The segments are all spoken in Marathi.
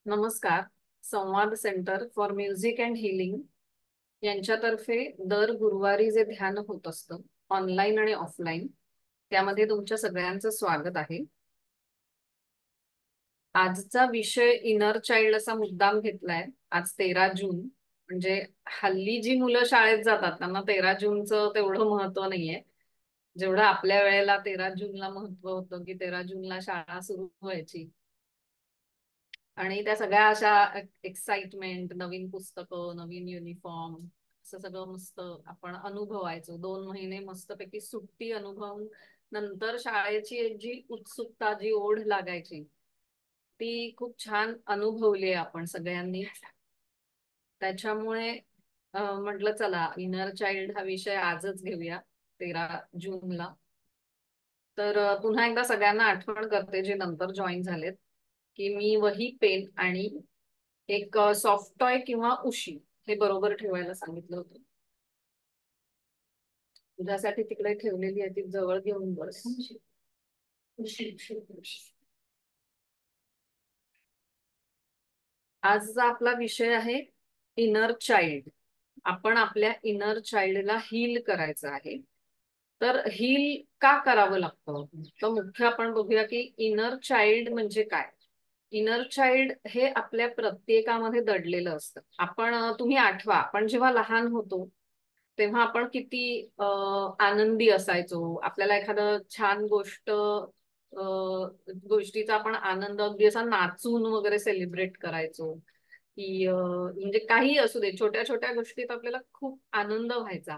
नमस्कार. संवाद centre for music and healing यांच्यातर्फे दर गुरुवारी जे ध्यान होत असतं ऑनलाईन आणि ऑफलाईन, त्यामध्ये तुमच्या सगळ्यांचं स्वागत आहे. आजचा विषय इनर चाइल्ड असा मुद्दाम घेतलाय. आज 13 जून, म्हणजे हल्ली जी मुलं शाळेत जातात त्यांना 13 जूनचं तेवढं महत्व नाहीये जेवढं आपल्या वेळेला 13 जूनला महत्व होतं, की 13 जूनला शाळा सुरू व्हायची आणि त्या सगळ्या अशा एक्साइटमेंट, नवीन पुस्तकं, नवीन युनिफॉर्म, असं सगळं मस्त आपण अनुभवायचो. 2 महिने मस्तपैकी सुट्टी अनुभवून नंतर शाळेची एक जी उत्सुकता, जी ओढ लागायची, ती खूप छान अनुभवली आहे आपण सगळ्यांनी. त्याच्यामुळे म्हटलं चला इनर चाइल्ड हा विषय आजच घेऊया 13 जूनला. तर पुन्हा एकदा सगळ्यांना आठवण करते जे नंतर जॉईन झालेत, की मी वही, पेन आणि एक सॉफ्ट टॉय किंवा उशी हे बरोबर ठेवायला सांगितलं होतं. तुझ्यासाठी तिकडे ठेवलेली आहे, ती जवळ घेऊन बस. आजचा आपला विषय आहे इनर चाइल्ड. आपण आपल्या इनर चाइल्डला हील करायचं आहे. तर हील का करावं लागतं, तर मुख्य आपण बघूया की इनर चाइल्ड म्हणजे काय. इनर चाइल्ड हे आपल्या प्रत्येकामध्ये दडलेलं असतं. तुम्ही आठवा, आपण जेव्हा लहान होतो तेव्हा आपण किती आनंदी असायचो. आपल्याला एखादं छान गोष्टीचा आपण आनंद अगदी असा नाचून वगैरे सेलिब्रेट करायचो. की म्हणजे काही असू दे, छोट्या छोट्या गोष्टीत आपल्याला खूप आनंद व्हायचा.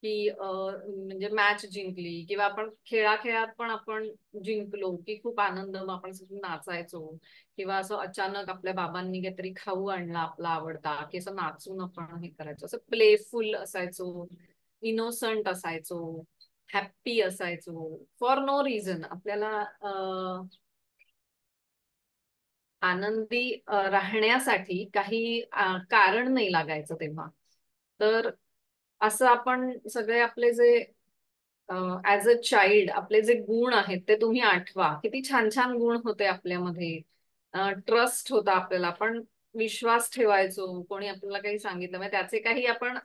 की म्हणजे मॅच जिंकली किंवा आपण खेळात पण आपण जिंकलो की खूप आनंद, मग आपण सगळे नाचायचो. किंवा असं अचानक आपल्या बाबांनी काहीतरी खाऊ आणला आपला आवडता, की असं नाचून आपण हे करायचो. असं प्लेफुल असायचो, इनोसंट असायचो, हॅप्पी असायचो. फॉर नो रिझन आपल्याला आनंदी राहण्यासाठी काही कारण नाही लागायचं तेव्हा. तर असं आपण सगळे आपले जे ऍज अ चाइल्ड आपले जे गुण आहेत ते तुम्ही आठवा. किती छान छान गुण होते आपल्यामध्ये. ट्रस्ट होता आपल्याला, आपण विश्वास ठेवायचो. कोणी आपल्याला काही सांगितलं म्हणजे त्याचे काही आपण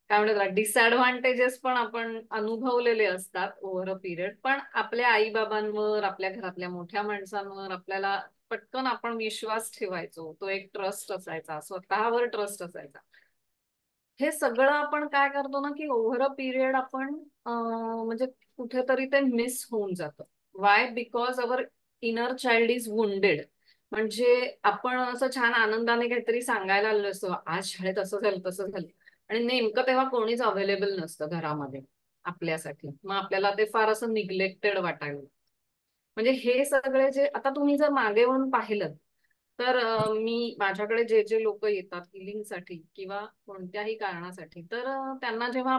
काय म्हणतात डिसएडव्हान्टेजेस पण आपण अनुभवलेले असतात ओव्हर अ पिरियड. पण आपल्या आई बाबांवर, आपल्या घरातल्या मोठ्या माणसांवर आपल्याला पटकन आपण विश्वास ठेवायचो. तो एक ट्रस्ट असायचा, स्वतःवर ट्रस्ट असायचा. हे सगळं आपण काय करतो ना, की ओव्हर अ पिरियड आपण म्हणजे कुठेतरी ते मिस होऊन जातं. Y? Because our inner child is wounded. म्हणजे आपण असं छान आनंदाने काहीतरी सांगायला आलो असतो, आज शाळेत असं झालं तसं झालं, आणि नेमकं तेव्हा कोणीच अवेलेबल नसतं घरामध्ये आपल्यासाठी. मग आपल्याला ते फार असं निग्लेक्टेड वाटायला. म्हणजे हे सगळे जे आता तुम्ही जर मागे वळून पाहिलं, तर मी माझ्याकडे जे जे लोक येतात हिलिंगसाठी किंवा कोणत्याही कारणासाठी, तर त्यांना जेव्हा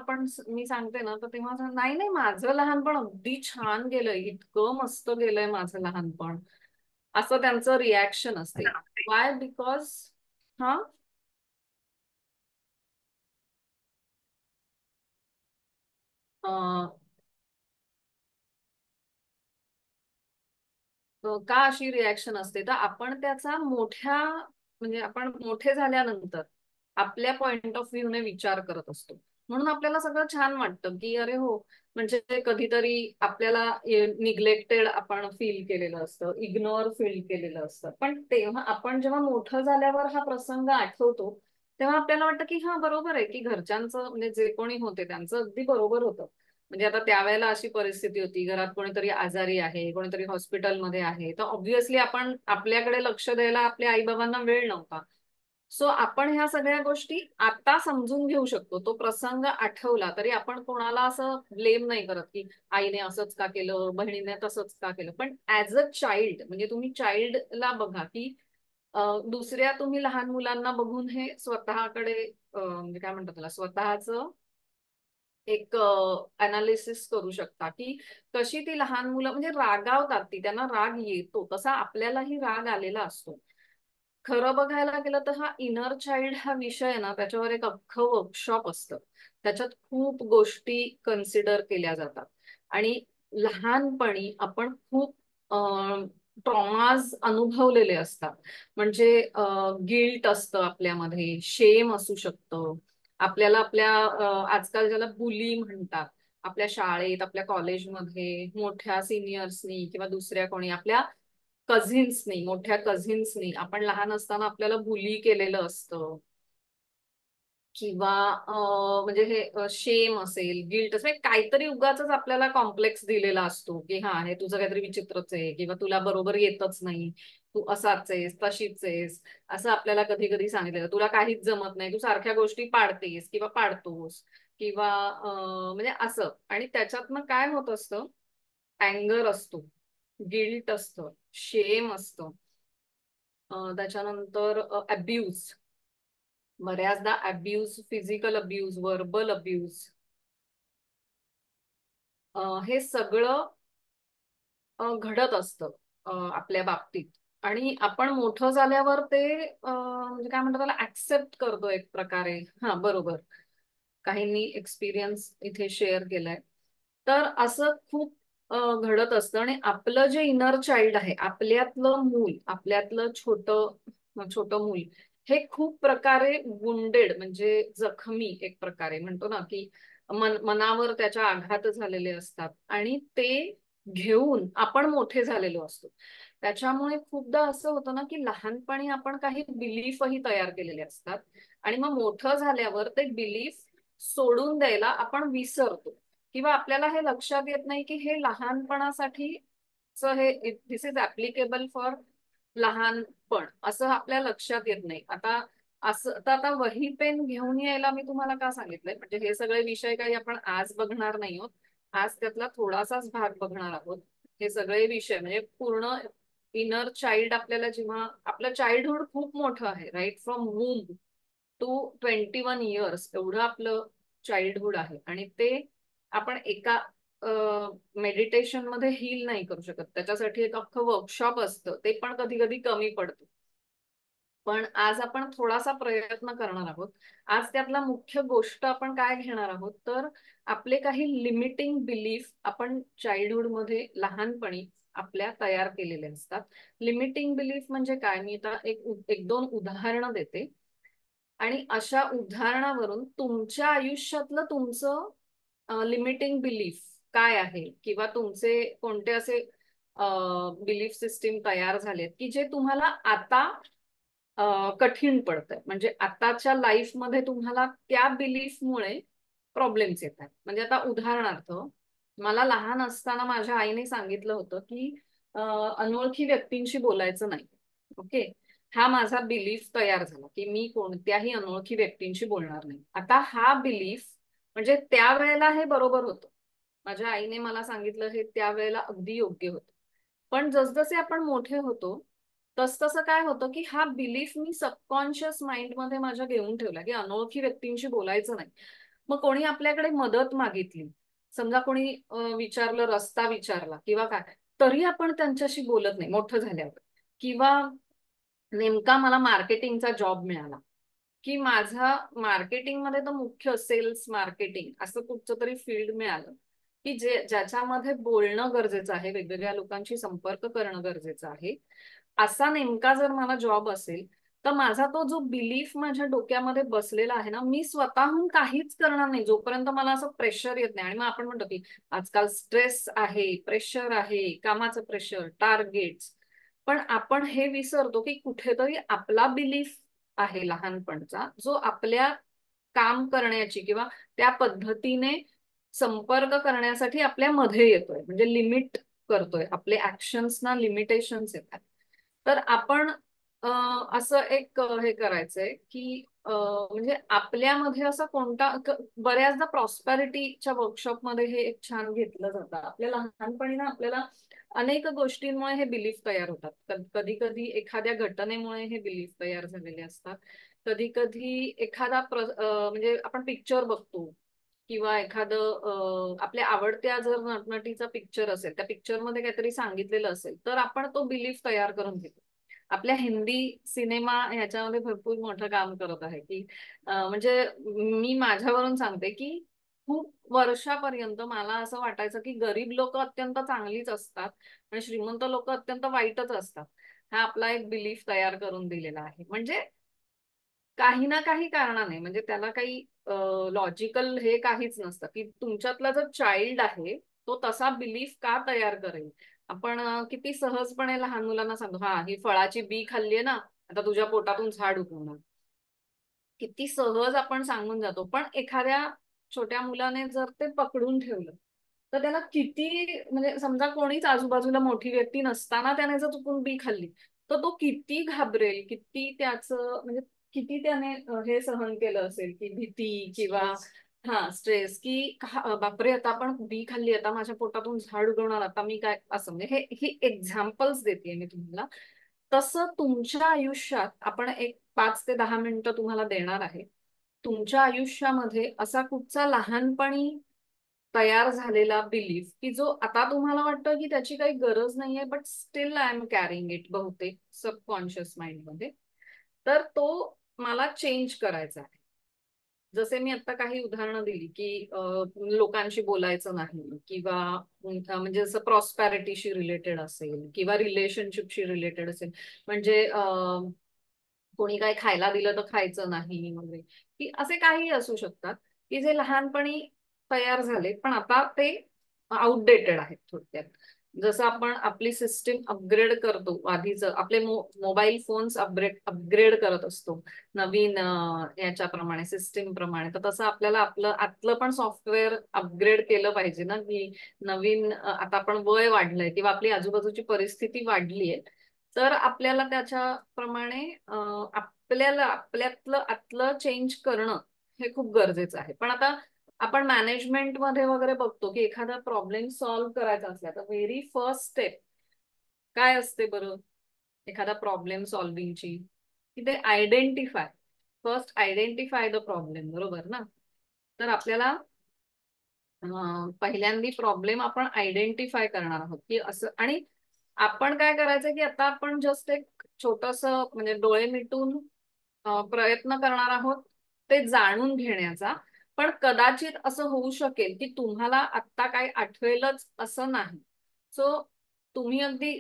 मी सांगते ना, तर तेव्हा नाही नाही, माझं लहानपण अगदी छान गेलंय, इतकं मस्त गेलंय माझं लहानपण, असं त्यांचं रिॲक्शन असते. वाय? बिकॉज हा का अशी रिॲक्शन असते, तर आपण त्याचा म्हणजे आपण मोठे झाल्यानंतर आपल्या पॉइंट ऑफ व्ह्यूने विचार करत असतो. म्हणून आपल्याला सगळं छान वाटतं की अरे हो, म्हणजे कधीतरी आपल्याला निग्लेक्टेड आपण फील केलेलं असतं, इग्नोर फील केलेलं असतं. पण तेव्हा आपण जेव्हा मोठं झाल्यावर हा प्रसंग आठवतो, तेव्हा आपल्याला वाटतं की हा बरोबर आहे, की घरच्यांचं म्हणजे जे कोणी होते त्यांचं अगदी बरोबर होतं. म्हणजे आता त्यावेळेला अशी परिस्थिती होती, घरात कोणीतरी आजारी आहे, कोणीतरी हॉस्पिटलमध्ये आहे, तर ऑब्व्हियसली आपण आपल्याकडे लक्ष द्यायला आपल्या आई बाबांना वेळ नव्हता. सो आपण ह्या सगळ्या गोष्टी आता समजून घेऊ शकतो. तो प्रसंग आठवला तरी आपण कोणाला असं ब्लेम नाही करत, की आईने असंच का केलं, बहिणीने तसंच का केलं. पण ऍज अ चाइल्ड, म्हणजे तुम्ही चाइल्डला बघा, की दुसऱ्या तुम्ही लहान मुलांना बघून हे स्वतःकडे म्हणजे काय म्हणतात त्याला, स्वतःच एक अनालिसिस करू शकता, की कशी ती लहान मुलं म्हणजे रागावतात, त्यांना राग येतो, तसा आपल्यालाही राग आलेला असतो. खरं बघायला गेलं तर हा इनर चाइल्ड हा विषय आहे ना, त्याच्यावर एक अख्खं वर्कशॉप असतं. त्याच्यात खूप गोष्टी कन्सिडर केल्या जातात. आणि लहानपणी आपण खूप ट्रॉमाज अनुभवलेले असतात. म्हणजे गिल्ट असतं आपल्यामध्ये, शेम असू शकतं आपल्याला, आपल्या आजकाल ज्याला बुली म्हणतात, आपल्या शाळेत, आपल्या कॉलेजमध्ये मोठ्या सिनियर्सनी किंवा दुसऱ्या कोणी आपल्या कझिन्सनी, मोठ्या कझिन्सनी आपण लहान असताना आपल्याला बुली केलेलं असतं. किंवा म्हणजे हे शेम असेल, गिल्ट असेल, म्हणजे काहीतरी उगाच आपल्याला कॉम्प्लेक्स दिलेला असतो की हा हे तुझं काहीतरी विचित्रच आहे किंवा तुला बरोबर येतच नाही, तू असाच आहेस, तशीच आहेस, असं आपल्याला कधी कधी सांगितलं, तुला काहीच जमत नाही, तू सारख्या गोष्टी पाडतेस किंवा पाडतोस किंवा म्हणजे असं. आणि त्याच्यातनं काय होत असतं, अँगर असतो, गिल्ट असतं, शेम असतं, त्याच्यानंतर अब्यूज, बऱ्याचदा abuse, physical abuse, verbal abuse, हे सगळं घडत असतं आपल्या बाबतीत. आणि आपण मोठं झाल्यावर ते म्हणजे काय म्हणतात त्याला, ऍक्सेप्ट करतो एक प्रकारे. हा बरोबर, काहींनी एक्सपिरियन्स इथे शेअर केलाय. तर असं खूप घडत असतं. आणि आपलं जे इनर चाइल्ड आहे, आपल्यातलं मूल, आपल्यातलं छोटं छोटं मूल, हे खूप प्रकारे वुंडेड, म्हणजे जखमी एक प्रकारे म्हणतो ना, की मनावर त्याच्या आघात झालेले असतात आणि ते घेऊन आपण मोठे झालेलो असतो. त्याच्यामुळे खूपदा असं होतं ना, की लहानपणी आपण काही बिलीफही तयार केलेले असतात आणि मग मोठं झाल्यावर ते बिलीफ सोडून द्यायला आपण विसरतो, किंवा आपल्याला हे लक्षात येत नाही की हे लहानपणासाठी हे दिस इज ऍप्लिकेबल फॉर लहानपण, असं आपल्या लक्षात येत नाही. आता असं तर आता वही पेन घेऊन यायला मी तुम्हाला का सांगितलंय, म्हणजे हे सगळे विषय काही आपण आज बघणार नाही आहोत, आज त्यातला थोडासाच भाग बघणार आहोत. हे सगळे विषय म्हणजे पूर्ण इनर चाइल्ड, आपल्याला जेव्हा आपलं चाइल्डहुड खूप मोठं आहे, राईट फ्रॉम वूम टू 21 इयर्स, एवढं आपलं चाइल्डहुड आहे. आणि ते आपण एका मेडिटेशन मध्ये हील नाही करू शकत, त्याच्यासाठी एक अख्खं वर्कशॉप असतं, ते पण कधी कधी कमी पडतं. पण आज आपण थोडासा प्रयत्न करणार आहोत. आज त्यातला मुख्य गोष्ट आपण काय घेणार आहोत, तर आपले काही लिमिटिंग बिलीफ आपण चाइल्डहुड मध्ये लहानपणी आपल्या तयार केलेले असतात. लिमिटिंग बिलीफ म्हणजे काय, मी आता एक दोन उदाहरणं देते आणि अशा उदाहरणावरून तुमच्या आयुष्यातलं तुमचं लिमिटिंग बिलीफ काय आहे, किंवा तुमचे कोणते असे बिलीफ सिस्टीम तयार झालेत की जे तुम्हाला आता कठीण पडतंय, म्हणजे आताच्या लाईफमध्ये तुम्हाला त्या बिलीफमुळे प्रॉब्लेम्स येत आहेत. म्हणजे आता उदाहरणार्थ, मला लहान असताना माझ्या आईने सांगितलं होतं की अनोळखी व्यक्तींशी बोलायचं नाही. ओके, हा माझा बिलीफ तयार झाला की मी कोणत्याही अनोळखी व्यक्तींशी बोलणार नाही. आता हा बिलीफ, म्हणजे त्यावेळेला हे बरोबर होतं, माझ्या आईने मला सांगितलं हे त्यावेळेला अगदी योग्य होतं. पण जसजसे आपण मोठे होतो, तसतसं काय होतं की हा बिलीफ मी सबकॉन्शियस माइंड मध्ये माझ्या घेऊन ठेवला की अनोळखी व्यक्तींशी बोलायचं नाही. मग कोणी आपल्याकडे मदत मागितली, समजा कोणी विचारलं, रस्ता विचारला किंवा काय, तरी आपण त्यांच्याशी बोलत नाही मोठं झाल्यावर. किंवा नेमका मला मार्केटिंगचा जॉब मिळाला, की माझा मार्केटिंगमध्ये तर मुख्य सेल्स मार्केटिंग असं कुठचं तरी फील्ड मिळालं, की ज्याच्यामध्ये बोलणं गरजेचं आहे, वेगवेगळ्या लोकांशी संपर्क करणं गरजेचं आहे, असा नेमका जर मला जॉब असेल, तर माझा तो जो बिलीफ माझ्या डोक्यामध्ये बसलेला आहे ना, मी स्वतःहून काहीच करणार नाही जोपर्यंत मला असं प्रेशर येत नाही. आणि मग आपण म्हणतो की आजकाल स्ट्रेस आहे, प्रेशर आहे, कामाचं प्रेशर, टार्गेट्स, पण आपण हे विसरतो की कुठेतरी आपला बिलीफ आहे लहानपणचा, जो आपल्या काम करण्याची किंवा त्या पद्धतीने संपर्क करण्यासाठी आपल्या मध्ये येतोय, म्हणजे लिमिट करतोय, आपले ऍक्शन्सना लिमिटेशन्स येतात. तर आपण असं एक हे करायचंय की म्हणजे आपल्यामध्ये असा कोणता बऱ्याचदा प्रॉस्पॅरिटीच्या वर्कशॉपमध्ये हे एक छान घेतलं जातं. आपल्या लहानपणी ना आपल्याला अनेक गोष्टींमुळे हे बिलीफ तयार होतात. कधी कधी एखाद्या घटनेमुळे हे बिलीफ तयार झालेले असतात. कधी कधी एखादा म्हणजे आपण पिक्चर बघतो किंवा एखादं आपल्या आवडत्या जर नटनटीचा पिक्चर असेल, त्या पिक्चर मध्ये काहीतरी सांगितलेलं असेल, तर आपण तो बिलीफ तयार करून घेतो. आपल्या हिंदी सिनेमा ह्याच्यामध्ये भरपूर मोठं काम करत आहे की म्हणजे मी माझ्यावरून सांगते की खूप वर्षापर्यंत मला असं वाटायचं की गरीब लोक अत्यंत चांगलीच असतात आणि श्रीमंत लोक अत्यंत वाईटच असतात. हा आपला एक बिलीफ तयार करून दिलेला आहे. म्हणजे काही ना काही कारणाने, म्हणजे त्याला काही लॉजिकल हे काहीच नसतं की तुमच्यातला जो चाइल्ड आहे तो तसा बिलीफ का तयार करेल. आपण किती सहजपणे लहान मुलांना सांगतो, हा ही फळाची बी खाल्लीये ना, आता तुझ्या पोटातून झाड उगवणार. किती सहज आपण सांगून जातो. पण एखाद्या छोट्या मुलाने जर ते पकडून ठेवलं तर त्याला किती, म्हणजे समजा कोणीच आजूबाजूला मोठी व्यक्ती नसताना त्याने जर चुकून बी खाल्ली तर तो किती घाबरेल, किती त्याचं म्हणजे किती त्याने हे सहन केलं असेल की भीती किंवा हा स्ट्रेस की बापरे आता आपण बी खाल्ली, आता माझ्या पोटातून झाड उगवणार, आता मी काय, असं म्हणजे हे ही एक्झाम्पल्स देते मी तुम्हाला. तसं तुमच्या आयुष्यात आपण एक 5 ते 10 मिनिटं तुम्हाला देणार आहे. तुमच्या आयुष्यामध्ये असा कुठचा लहानपणी तयार झालेला बिलीफ की जो आता तुम्हाला वाटतं की त्याची काही गरज नाहीये, but still I am carrying it बहुतेक सबकॉन्शियस माइंड मध्ये, तर तो मला चेंज करायचा आहे. जसे मी आता काही उदाहरणं दिली की लोकांशी बोलायचं नाही किंवा म्हणजे जसं प्रॉस्पॅरिटीशी रिलेटेड असेल किंवा रिलेशनशिपशी रिलेटेड असेल, म्हणजे कोणी काय खायला दिलं तर खायचं नाही वगैरे, की असे काही असू शकतात की जे लहानपणी तयार झाले पण आता ते आउटडेटेड आहेत थोडक्यात. जसं आपण आपली सिस्टीम अपग्रेड करतो, आधीच आपले मोबाईल फोन्स अपग्रेड अपग्रेड करत असतो नवीन याच्याप्रमाणे, सिस्टीम प्रमाणे, तर तसं आपल्याला आपलं आतलं पण सॉफ्टवेअर अपग्रेड केलं पाहिजे ना, की नवीन आता आपण वय वाढलंय किंवा आपली आजूबाजूची परिस्थिती वाढलीय, तर आपल्याला त्याच्याप्रमाणे आपल्याला आपल्यातलं आतलं चेंज करणं हे खूप गरजेचं आहे. पण आता आपण मॅनेजमेंट मध्ये वगैरे बघतो की एखादा प्रॉब्लेम सॉल्व्ह करायचा असला तर व्हेरी फर्स्ट स्टेप काय असते बरं एखादा प्रॉब्लेम सॉल्व्हिंगची, की ते identify, first identify the problem, बरोबर ना. तर आपल्याला पहिल्यांदी प्रॉब्लेम आपण आयडेंटिफाय करणार आहोत की असं, आणि आपण काय करायचं की आता आपण जस्ट एक छोटस म्हणजे डोळे मिटून प्रयत्न करणार आहोत ते जाणून घेण्याचा. पण कदाचित असं होऊ शकेल की तुम्हाला आत्ता काय आठवेलच असं नाही. सो तुम्ही अगदी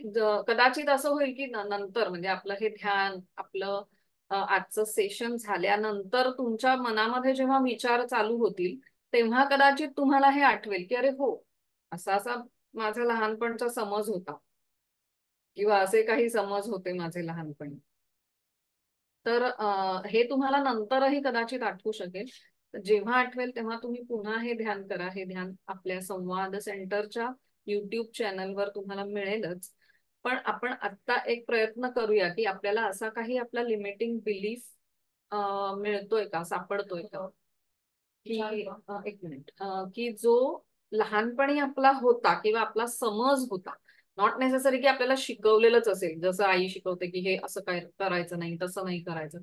कदाचित असं होईल की नंतर, म्हणजे आपलं हे ध्यान, आपलं आजचं सेशन झाल्यानंतर तुमच्या मनामध्ये जेव्हा विचार चालू होतील तेव्हा कदाचित तुम्हाला हे आठवेल की अरे हो, असा असा माझा लहानपणचा समज होता किंवा असे काही समज होते माझे लहानपणी. तर हे तुम्हाला नंतरही कदाचित आठवू शकेल. जेव्हा आठवेल तेव्हा तुम्ही पुन्हा हे ध्यान करा. हे ध्यान आपल्या संवाद सेंटरच्या युट्यूब चॅनलवर तुम्हाला मिळेलच. पण आपण आत्ता एक प्रयत्न करूया की आपल्याला असा काही आपला लिमिटिंग बिलीफ मिळतोय का, सापडतोय का, की एक मिनिट, की जो लहानपणी आपला होता किंवा आपला समज होता, नॉट नेसेसरी की आपल्याला शिकवलेलंच असेल, जसं आई शिकवते की हे असं काय करायचं नाही, तसं नाही करायचं,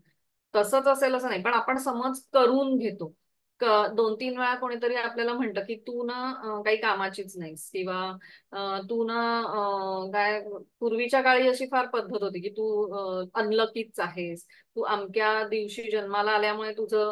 तसंच असेल असं नाही, पण आपण समज करून घेतो. 2-3 वेळा कोणीतरी आपल्याला म्हणतं की तू ना काही कामाचीच नाहीस, किंवा तू ना काय, पूर्वीच्या काळी अशी फार पद्धत होती की तू अनलकीच आहेस, तू अमक्या दिवशी जन्माला आल्यामुळे तुझं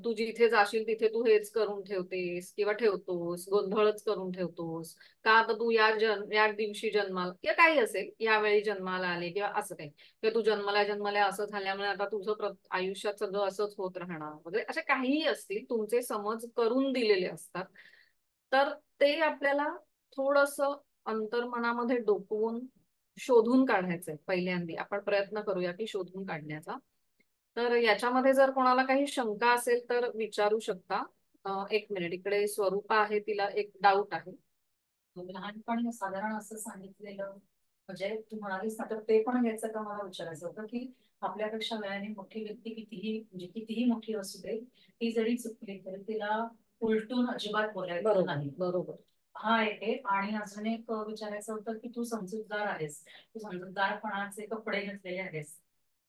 तू जिथे जाशील तिथे तू हेच करून ठेवतेस किंवा ठेवतोस, गोंधळच करून ठेवतोस, का तर तू या दिवशी जन्माला किंवा काही असेल, यावेळी जन्माला आले किंवा असं काही, किंवा तू जन्मल्या जन्मल्या असं झाल्यामुळे आता तुझं आयुष्यात सगळं असंच होत राहणार वगैरे, असे काहीही असतील तुमचे समज करून दिलेले असतात. तर ते आपल्याला थोडस अंतर्मनामध्ये डोकवून शोधून काढायचंय. पहिल्यांदी आपण प्रयत्न करूया की शोधून काढण्याचा. तर याच्यामध्ये जर कोणाला काही शंका असेल तर विचारू शकता. एक मिनिट, इकडे स्वरूपा आहे, तिला एक डाऊट आहे. लहानपणी साधारण असं सांगितलेलं, म्हणजे तू म्हणालीस ना, तर ते पण घ्यायचं का, मला विचारायचं होतं की आपल्यापेक्षा वयाने मोठी व्यक्ती कितीही, म्हणजे कितीही मोठी असू दे, ती जरी चुकली तरी तिला उलटून अजिबात बोलायचं बरोबर नाही. बरोबर. हा एक आहे. आणि अजून एक विचारायचं होतं की तू समजूतदार आहेस, तू समजूतदारपणाचे कपडे घातलेले आहेस,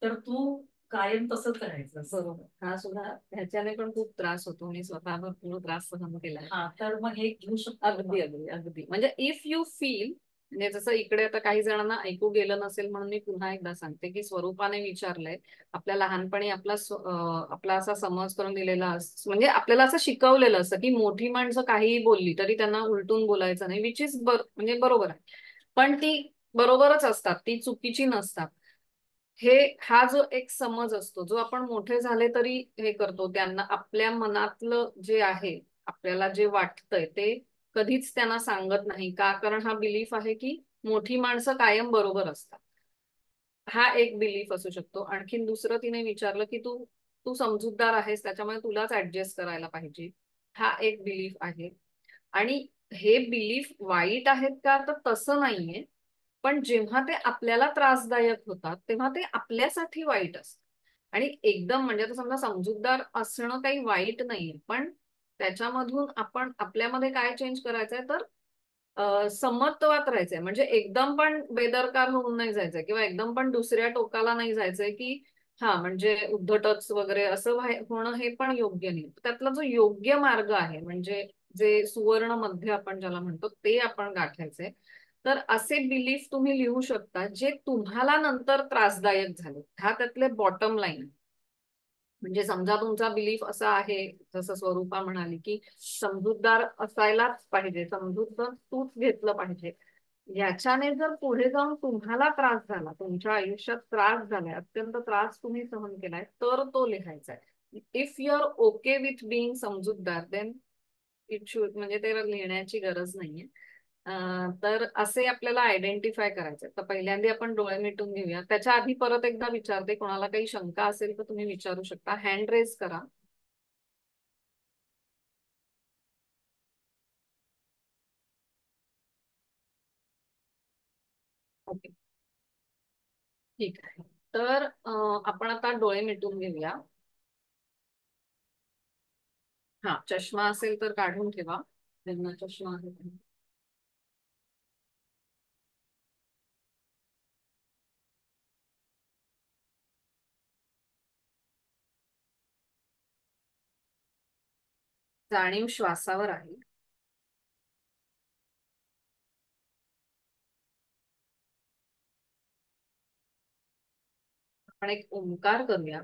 तर तू कायम तसंच राहायचं. बरोबर, हा सुद्धा ह्याच्याने पण खूप त्रास होतो, मी स्वतः भरपूर त्रास सहन केलाय. हा, तर मग हे घेऊ शकतो. अगदी अगदी अगदी, म्हणजे इफ यू फील म्हणजे जसं इकडे आता काही जणांना ऐकू गेलं नसेल म्हणून मी पुन्हा एकदा सांगते की स्वरूपाने विचारलंय. आपल्या लहानपणी आपला असा समज करून दिलेला म्हणजे आपल्याला असं शिकवलेलं असतं की मोठी माणसं काहीही बोलली तरी त्यांना उलटून बोलायचं नाही, विच इज म्हणजे बरोबर आहे. पण ती बरोबरच असतात, ती चुकीची नसतात. हा जो एक समज असतो जो आपण मोठे झाले तरी हे करतो, त्यांना आपल्या मनातलं जे आहे, आपल्याला जे वाटतंय ते कधीच त्यांना सांगत नाही का, कारण हा बिलीफ आहे की मोठी माणसं कायम बरोबर असतात. हा एक बिलीफ असू शकतो. आणखीन दुसरं तिने विचारलं की तू तू समजूतदार आहेस त्याच्यामुळे तुलाच ऍडजस्ट करायला पाहिजे. हा एक बिलीफ आहे. आणि हे बिलीफ वाईट आहेत का, तर तसं नाहीये. पण जेव्हा ते आपल्याला त्रासदायक होतात तेव्हा ते आपल्यासाठी वाईट असतं. आणि एकदम म्हणजे आता समजा समजूतदार असणं काही वाईट नाहीये, पण त्याच्यामधून आपण आपल्यामध्ये काय चेंज करायचंय, तर समत्वात राहायचंय. म्हणजे एकदम पण बेदरकार होऊन नाही जायचंय किंवा एकदम पण दुसऱ्या टोकाला नाही जायचंय की हा म्हणजे उद्धटच वगैरे असं होणं हे पण योग्य नाही. त्यातला जो योग्य मार्ग आहे, म्हणजे जे सुवर्ण मध्य आपण ज्याला म्हणतो, ते आपण गाठायचंय. तर असे बिलीफ तुम्ही लिहू शकता जे तुम्हाला नंतर त्रासदायक झाले. हा त्यातले बॉटम लाईन. म्हणजे समजा तुमचा बिलीफ असा आहे, जसं स्वरूपा म्हणाली की समजूतदार असायलाच पाहिजे, समजूतदार तूच घेतलं पाहिजे. याच्याने जर पुढे जाऊन तुम्हाला त्रास झाला, तुमच्या आयुष्यात त्रास झालाय, अत्यंत त्रास तुम्ही सहन केलाय, तर तो लिहायचा आहे. If you are okay with being समजूतदार, देन इट शुड, म्हणजे ते लिहिण्याची गरज नाहीये. तर असे आपल्याला आयडेंटिफाय करायचे. तर पहिल्यांदा आपण डोळे मिटून घेऊया. त्याच्या आधी परत एकदा विचारते, कोणाला काही शंका असेल तर तुम्ही विचारू शकता, हँड रेज करा. ओके, ठीक आहे. तर आपण आता डोळे मिटून घेऊया. हा, चष्मा असेल तर काढून ठेवा, ज्यांना चष्मा आहे त्यांनी. जाणीव श्वासावर आहे. आपण एक ओंकार करूया.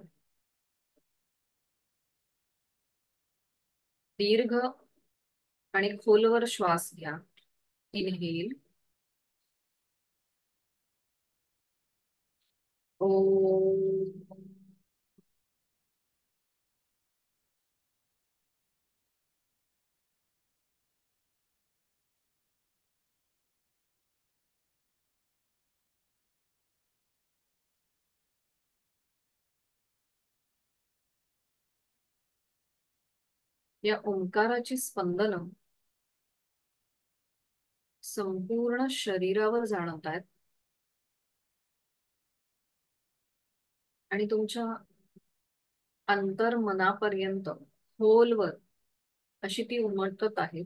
दीर्घ आणि खोलवर श्वास घ्या. इनहेल. ओ. या ओंकाराची स्पंदन संपूर्ण शरीरावर जाणवत आहेत आणि तुमच्या अंतर्मनापर्यंत खोलवर अशी ती उमटत आहे.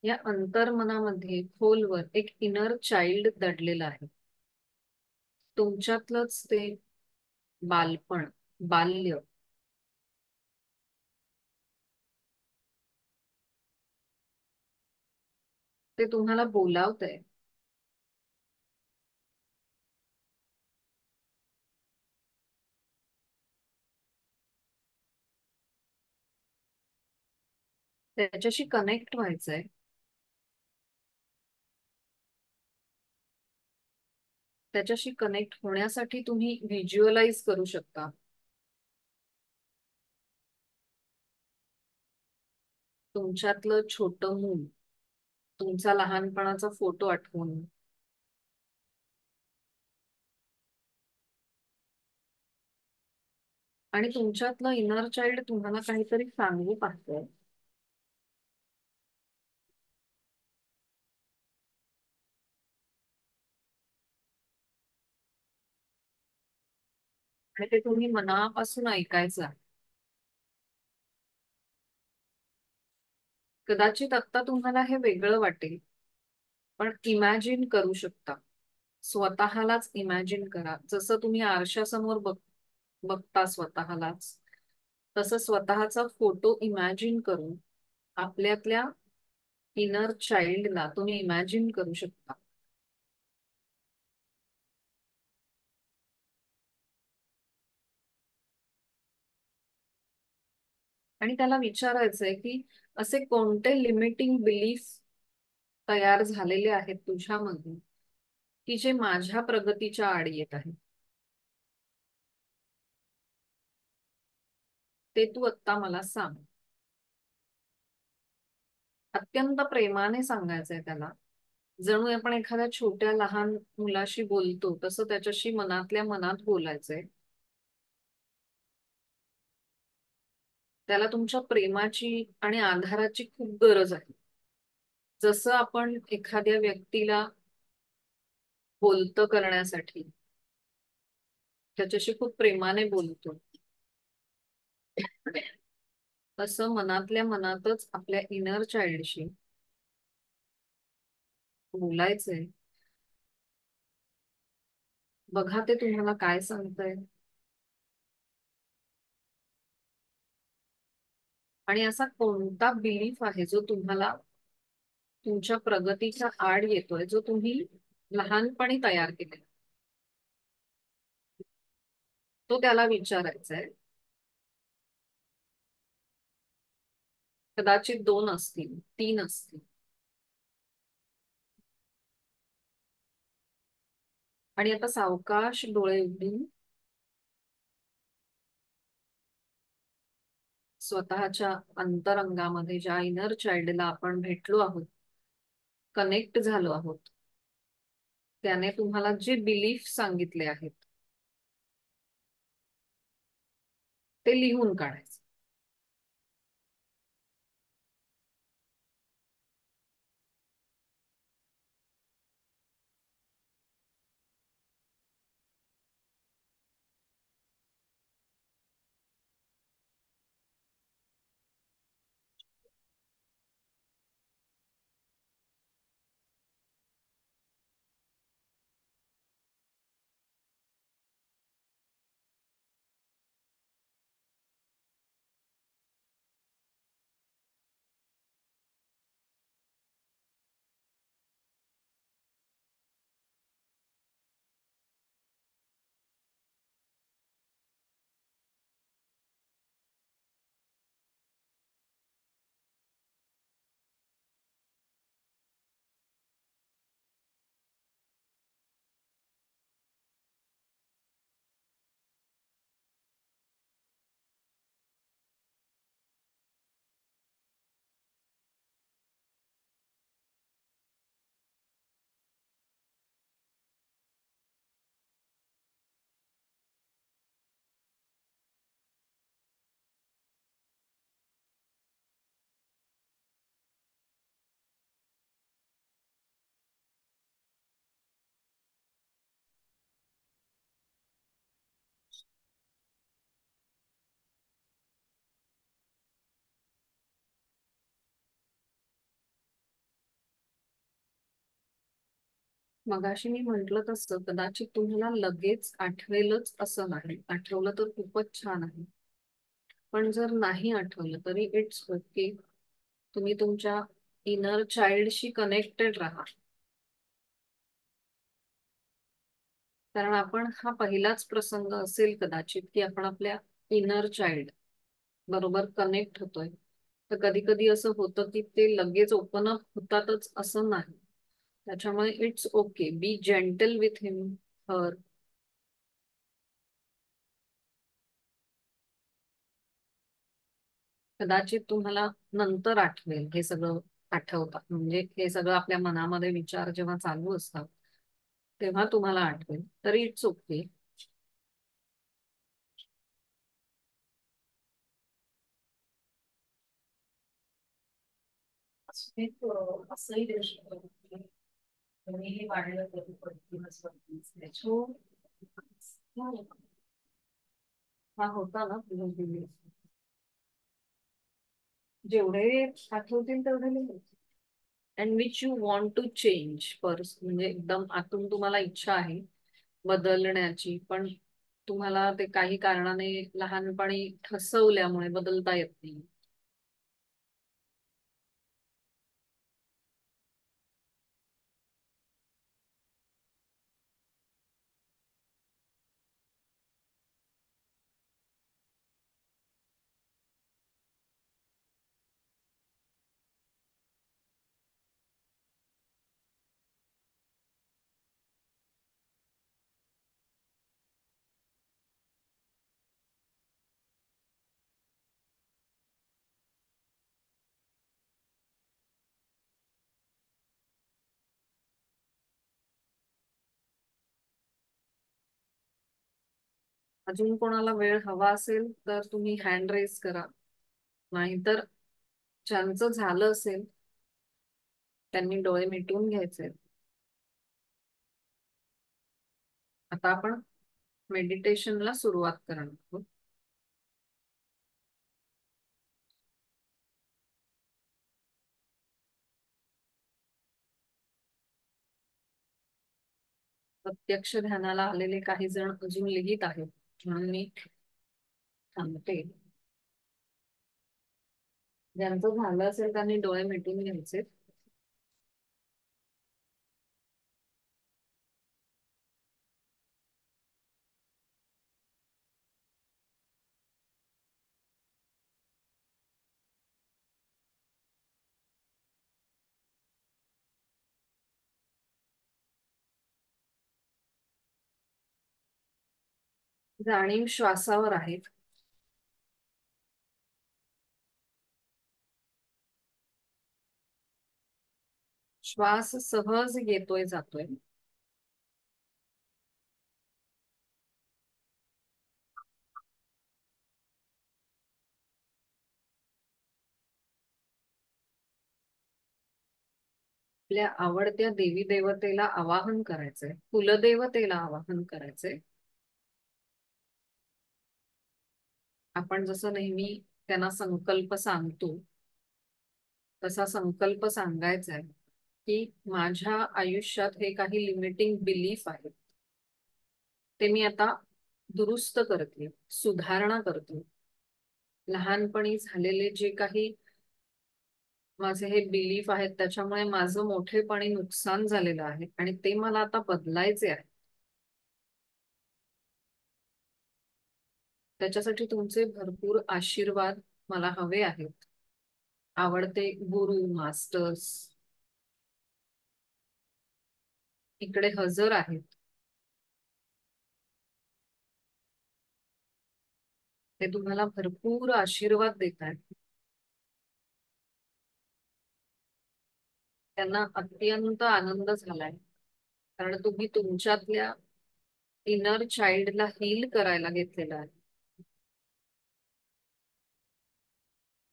या अंतर्मनामध्ये खोलवर एक इनर चाइल्ड दडलेलं आहे. तुमच्यातलंच ते बालपण, बाल्य. ते तुम्हाला बोलावतंय. त्याच्याशी कनेक्ट व्हायचंय. त्याच्याशी कनेक्ट होण्यासाठी तुम्ही व्हिज्युअलाइज करू शकता. तुमच्यातलं छोटं मूल, तुमचा लहानपणाचा फोटो आठवून, आणि तुमच्यातलं इनर चाइल्ड तुम्हाला काहीतरी सांगू पाहतंय. आणि ते तुम्ही मनापासून ऐकायचं आहे. कदाचित आता तुम्हाला हे वेगळं वाटेल, पण इमॅजिन करू शकता. स्वतःलाच इमॅजिन करा, जसं तुम्ही आरशासमोर बघता स्वतःलाच. तसं स्वतःचा फोटो इमॅजिन करून आपल्यातल्या इनर चाइल्डला तुम्ही इमॅजिन करू शकता. आणि त्याला विचारायचंय की असे कोणते लिमिटिंग बिलीफ तयार झालेले आहेत तुझ्यामध्ये की जे माझ्या प्रगतीच्या आड येत आहे. ते तू आत्ता मला सांग. अत्यंत प्रेमाने सांगायचंय त्याला. जणू आपण एखाद्या छोट्या लहान मुलाशी बोलतो तसं त्याच्याशी मनातल्या मनात बोलायचंय. त्याला तुमच्या प्रेमाची आणि आधाराची खूप गरज आहे. जसं आपण एखाद्या व्यक्तीला बोलतं करण्यासाठी त्याच्याशी खूप प्रेमाने बोलतो, तसं मनातल्या मनातच आपल्या इनर चाइल्डशी बोलायचंय. बघा ते तुम्हाला काय सांगतंय. आणि असा कोणता बिलीफ आहे जो तुम्हाला तुमच्या प्रगतीच्या आड येतोय, जो तुम्ही लहानपणी तयार केलेला. तो त्याला विचारायचा आहे. कदाचित दोन असतील, तीन असतील. आणि आता सावकाश डोळे उघडून स्वतःच्या अंतरंगामध्ये ज्या इनर चाइल्डला आपण भेटलो आहोत, कनेक्ट झालो आहोत, त्याने तुम्हाला जे बिलीफ सांगितले आहेत ते लिहून काढायचे. मगाशी मी म्हंटल तसं कदाचित तुम्हाला लगेच आठवेलच असं नाही. आठवलं तर खूपच छान आहे. पण जर नाही आठवलं तरी इट्स ओके. तुम्ही तुमच्या इनर चाइल्डशी कनेक्टेड राहा. कारण आपण हा पहिलाच प्रसंग असेल कदाचित की आपण आपल्या इनर चाइल्ड बरोबर कनेक्ट होतोय. तर कधी कधी असं होतं की ते लगेच ओपन अप होतातच असं नाही. त्याच्यामुळे it's okay, be gentle with him, her. कदाचित तुम्हाला नंतर आठवेल हे सगळं. आठवतात म्हणजे हे सगळं आपल्या मनामध्ये विचार जेव्हा चालू असतात तेव्हा तुम्हाला आठवेल, तरी इट्स ओके. एक असंही देऊ शकतो की मीही वाढलं तरी पडतीनच पडतीच. सो हा होता ना तुझं. जेवढे आठवतील तेवढे लिहायचे. And which you want to change purse, म्हणजे एकदम आतून तुम्हाला इच्छा आहे बदलण्याची, पण तुम्हाला ते काही कारणाने लहानपणी ठसवल्यामुळे बदलता येत नाही. अजून कोणाला वेळ हवा असेल तर तुम्ही हँड रेस करा, नाहीतर ज्यांचं झालं असेल त्यांनी डोळे मिटून घ्यायचे. आता आपण मेडिटेशनला सुरुवात करणार आहोत. प्रत्यक्ष ध्यानाला आलेले काही जण अजून लिहित आहेत, म्हणून मी थांबते. ज्यांचं झालं असेल त्यांनी डोळे मिटून घ्यायचे. जाणीव श्वासावर आहे. श्वास सहज येतोय जातोय. आपल्या आवडत्या देवी देवतेला आवाहन करायचंय, कुलदेवतेला आवाहन करायचंय. आपण जसं नेहमी त्यांना संकल्प सांगतो, तसा संकल्प सांगायचा आहे की माझ्या आयुष्यात हे काही लिमिटिंग बिलीफ आहेत, ते मी आता दुरुस्त करते, सुधारणा करते. लहानपणी झालेले जे काही माझे हे बिलीफ आहेत त्याच्यामुळे माझं मोठेपणी नुकसान झालेलं आहे आणि ते मला आता बदलायचे आहे. त्याच्यासाठी तुमचे भरपूर आशीर्वाद मला हवे आहेत. आवडते गुरु मास्टर्स इकडे हजर आहेत. ते तुम्हाला भरपूर आशीर्वाद देत आहेत. त्यांना अत्यंत आनंद झालाय, कारण तुम्ही तुमच्यातल्या इनर चाइल्डला हील करायला घेतलेला आहे.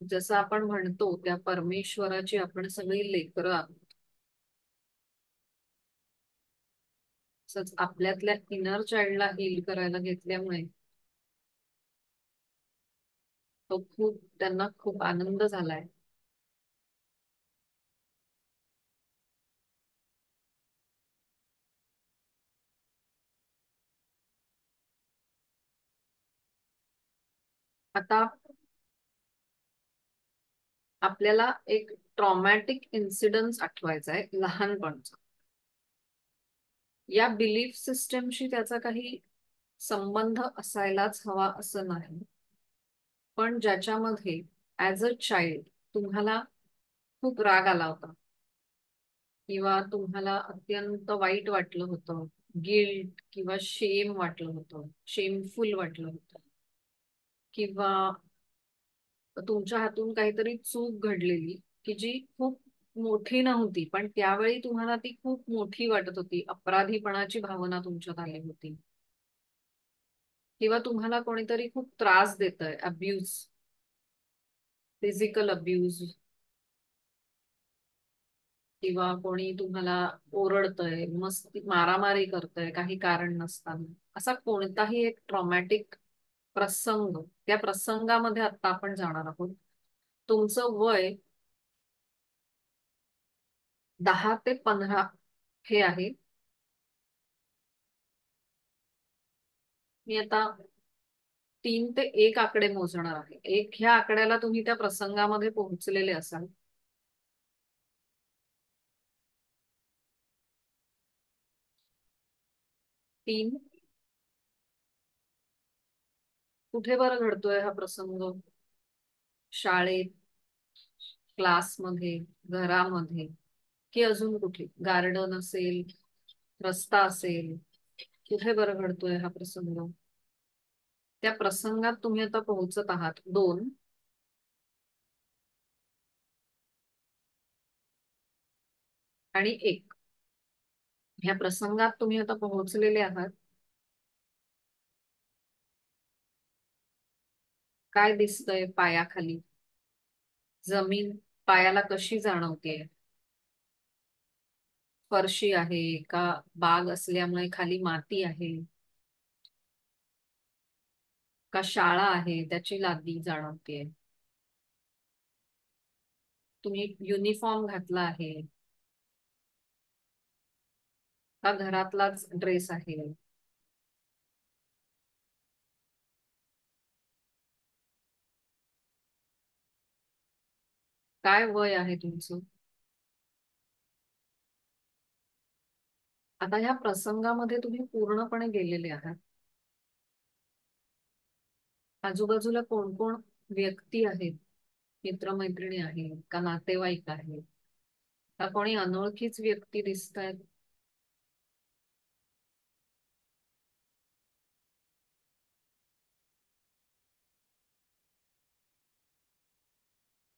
जसं आपण म्हणतो त्या परमेश्वराची आपण सगळी लेकरं आहोत. तसंच आपल्यातल्या इनर चाइल्डला हील करायला घेतल्यामुळे त्यांना खूप आनंद झालाय. आता आपल्याला एक ट्रॉमॅटिक इन्सिडन्स आठवायचा आहे लहानपणचा. या बिलीफ सिस्टमशी त्याचा काही संबंध असायलाच हवा असं नाही, पण ज्याच्यामध्ये ऍज अ चाइल्ड तुम्हाला खूप राग आला होता, किंवा तुम्हाला अत्यंत वाईट वाटलं होतं, गिल्ट किंवा शेम वाटलं होतं, शेमफुल वाटलं होतं, किंवा तुमच्या हातून काहीतरी चूक घडलेली की जी खूप मोठी नव्हती पण त्यावेळी तुम्हाला ती खूप मोठी वाटत होती, अपराधीपणाची भावना तुमच्यात आली होती, किंवा तुम्हाला कोणीतरी खूप त्रास देतंय, अब्यूज, फिजिकल अब्यूज, किंवा कोणी तुम्हाला ओरडतंय, मस्ती मारामारी करतंय काही कारण नसताना, असा कोणताही एक ट्रॉमॅटिक प्रसंग, त्या प्रसंगामध्ये आता आपण जाणार आहोत. तुमचं वय 10 ते 15 हे आहे. मी आता 3 ते 1 आकडे मोजणार आहे. एक ह्या आकड्याला तुम्ही त्या प्रसंगामध्ये पोहोचलेले असाल. 3. कुठे बरं घडतोय हा प्रसंग? शाळेत, क्लासमध्ये, घरामध्ये, की अजून कुठे? गार्डन असेल, रस्ता असेल, कुठे बरं घडतोय हा प्रसंग? त्या प्रसंगात तुम्ही आता पोहोचत आहात. 2 आणि 1 ह्या प्रसंगात तुम्ही आता पोहोचलेले आहात. काय दिसतंय पायाखाली? जमीन पायाला कशी जाणवते? फरशी आहे का? बाग असल्यामुळे खाली माती आहे? का शाळा आहे त्याची लादी जाणवते? तुम्ही युनिफॉर्म घातला आहे का घरातलाच ड्रेस आहे? काय वय आहे तुमचं? आता ह्या प्रसंगामध्ये तुम्ही पूर्णपणे गेलेले आहात. आजूबाजूला कोण कोण व्यक्ती आहेत? मित्रमैत्रिणी आहेत का नातेवाईक आहेत का कोणी अनोळखीच व्यक्ती दिसत आहेत?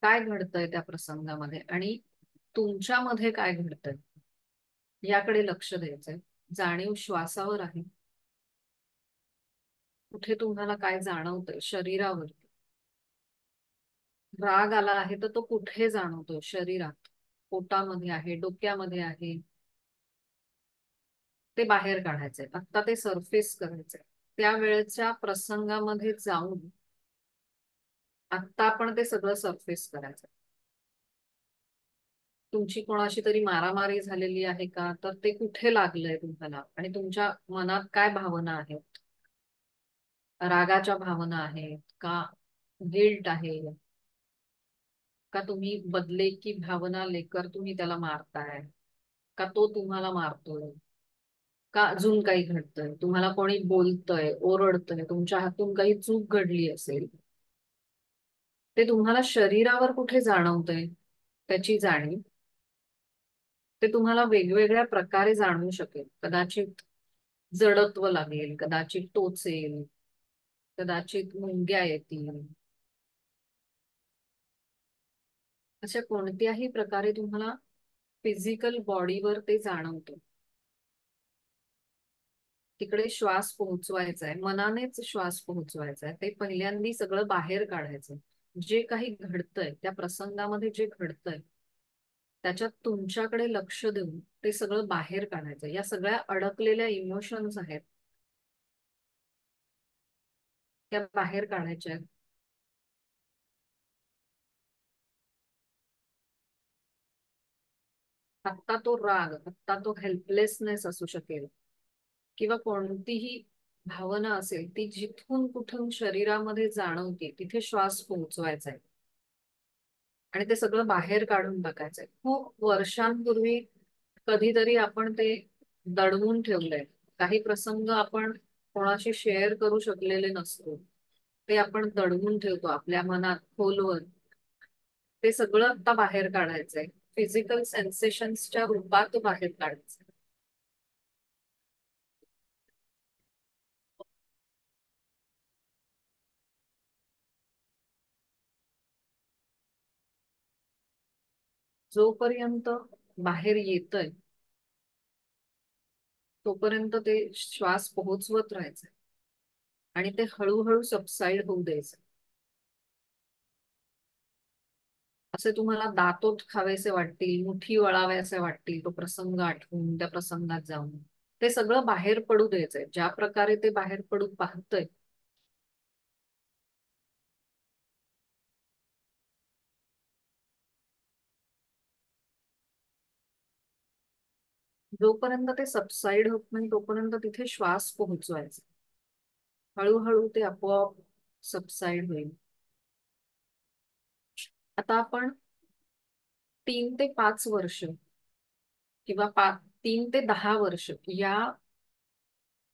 काय घडतंय त्या प्रसंगामध्ये आणि तुमच्यामध्ये काय घडतंय याकडे लक्ष द्यायचंय. जाणीव श्वासावर आहे. कुठे तुम्हाला काय जाणवतंय शरीरावर? राग आला आहे तर तो कुठे जाणवतोय शरीरात? पोटामध्ये आहे, डोक्यामध्ये आहे? ते बाहेर काढायचंय आता, ते सरफेस करायचंय. त्या वेळेच्या प्रसंगामध्ये जाऊन आता आपण ते सगळं सरफेस करायचं. तुमची कोणाशी तरी मारामारी झालेली आहे का? तर ते कुठे लागलंय तुम्हाला आणि तुमच्या मनात काय भावना आहेत? रागाच्या भावना आहेत का? गिल्ट आहे का? तुम्ही बदले की भावना लेकर तुम्ही त्याला मारताय का? तो तुम्हाला मारतोय का? अजून काही घडतंय? तुम्हाला कोणी बोलतंय, ओरडतंय, तुमच्या हातून काही चूक घडली असेल, ते तुम्हाला शरीरावर कुठे जाणवतंय त्याची जाणीव. ते तुम्हाला वेगवेगळ्या प्रकारे जाणवू शकेल. कदाचित जडत्व लागेल, कदाचित टोचेल, कदाचित मुंग्या येतील. अशा कोणत्याही प्रकारे तुम्हाला फिजिकल बॉडीवर ते जाणवतं. तिकडे श्वास पोहोचवायचा आहे, मनानेच श्वास पोहोचवायचा आहे. ते पहिल्यांदा सगळं बाहेर काढायचं. जे काही घडतंय त्या प्रसंगामध्ये, जे घडतंय त्याच्यात तुमच्याकडे लक्ष देऊन ते सगळं बाहेर काढायचं. या सगळ्या अडकलेल्या इमोशन्स आहेत त्या बाहेर काढायच्या आहेत. आत्ता तो राग, आत्ता तो हेल्पलेसनेस असू शकेल किंवा कोणतीही भावना असेल, ती जिथून कुठून शरीरामध्ये जाणवते तिथे श्वास पोहोचवायचा आहे आणि ते सगळं बाहेर काढून टाकायचंय. खूप वर्षांपूर्वी कधीतरी आपण ते दडवून ठेवलंय. काही प्रसंग आपण कोणाशी शेअर करू शकलेले नसतो, ते आपण दडवून ठेवतो आपल्या मनात खोलवर. ते सगळं आता बाहेर काढायचंय. फिजिकल सेन्सेशन्सच्या रूपात बाहेर काढायचंय. जोपर्यंत बाहेर येतय तोपर्यंत ते श्वास पोहोचवत राहायचं आणि ते हळूहळू सबसाईड होऊ द्यायचं. असे तुम्हाला दातोट खावेसे वाटतील, मुठी वळाव्यासे वाटतील, तो प्रसंग आठवून त्या प्रसंगात जाऊन ते सगळं बाहेर पडू द्यायचंय. ज्या प्रकारे ते बाहेर पडू पाहतय जोपर्यंत ते सबसाईड होत नाही तोपर्यंत तिथे श्वास पोहोचवायचा. हळूहळू ते आपोआप सबसाईड होईल. आता आपण 3 ते 5 वर्ष किंवा 3 ते 10 वर्ष या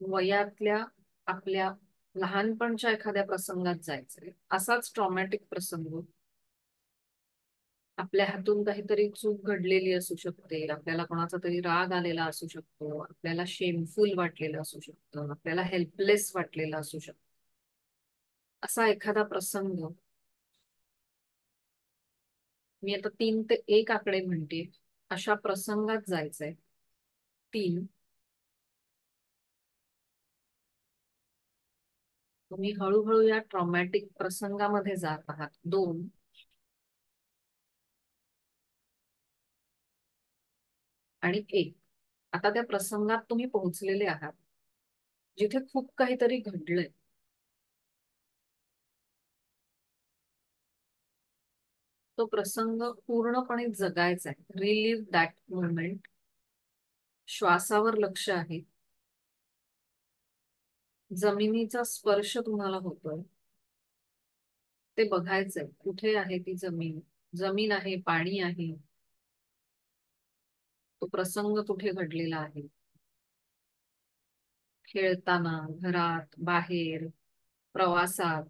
वयातल्या आपल्या लहानपणच्या एखाद्या प्रसंगात जायचंय. असाच ट्रॉमॅटिक प्रसंग, आपल्या हातून काहीतरी चूक घडलेली असू शकते, आपल्याला कोणाचा तरी राग आलेला असू शकतो, आपल्याला शेमफुल वाटलेलं असू शकतं, आपल्याला हेल्पलेस वाटलेलं असू शकतं. असा एखादा प्रसंग, मी आता 3 ते 1 आकडे म्हणते, अशा प्रसंगात जायचंय. 3, तुम्ही हळूहळू या ट्रॉमॅटिक प्रसंगामध्ये जात आहात. 2 आणि 1, आता त्या प्रसंगात तुम्ही पोहोचलेले आहात जिथे खूप काहीतरी घडलंय. तो प्रसंग पूर्णपणे जगायचा आहे. Relieve that moment. श्वासावर लक्ष आहे. जमिनीचा स्पर्श तुम्हाला होतोय, ते बघायचंय. कुठे आहे ती जमीन? जमीन आहे, पाणी आहे. तो प्रसंग कुठे घडलेला आहे? खेळताना, घरात, बाहेर, प्रवासात,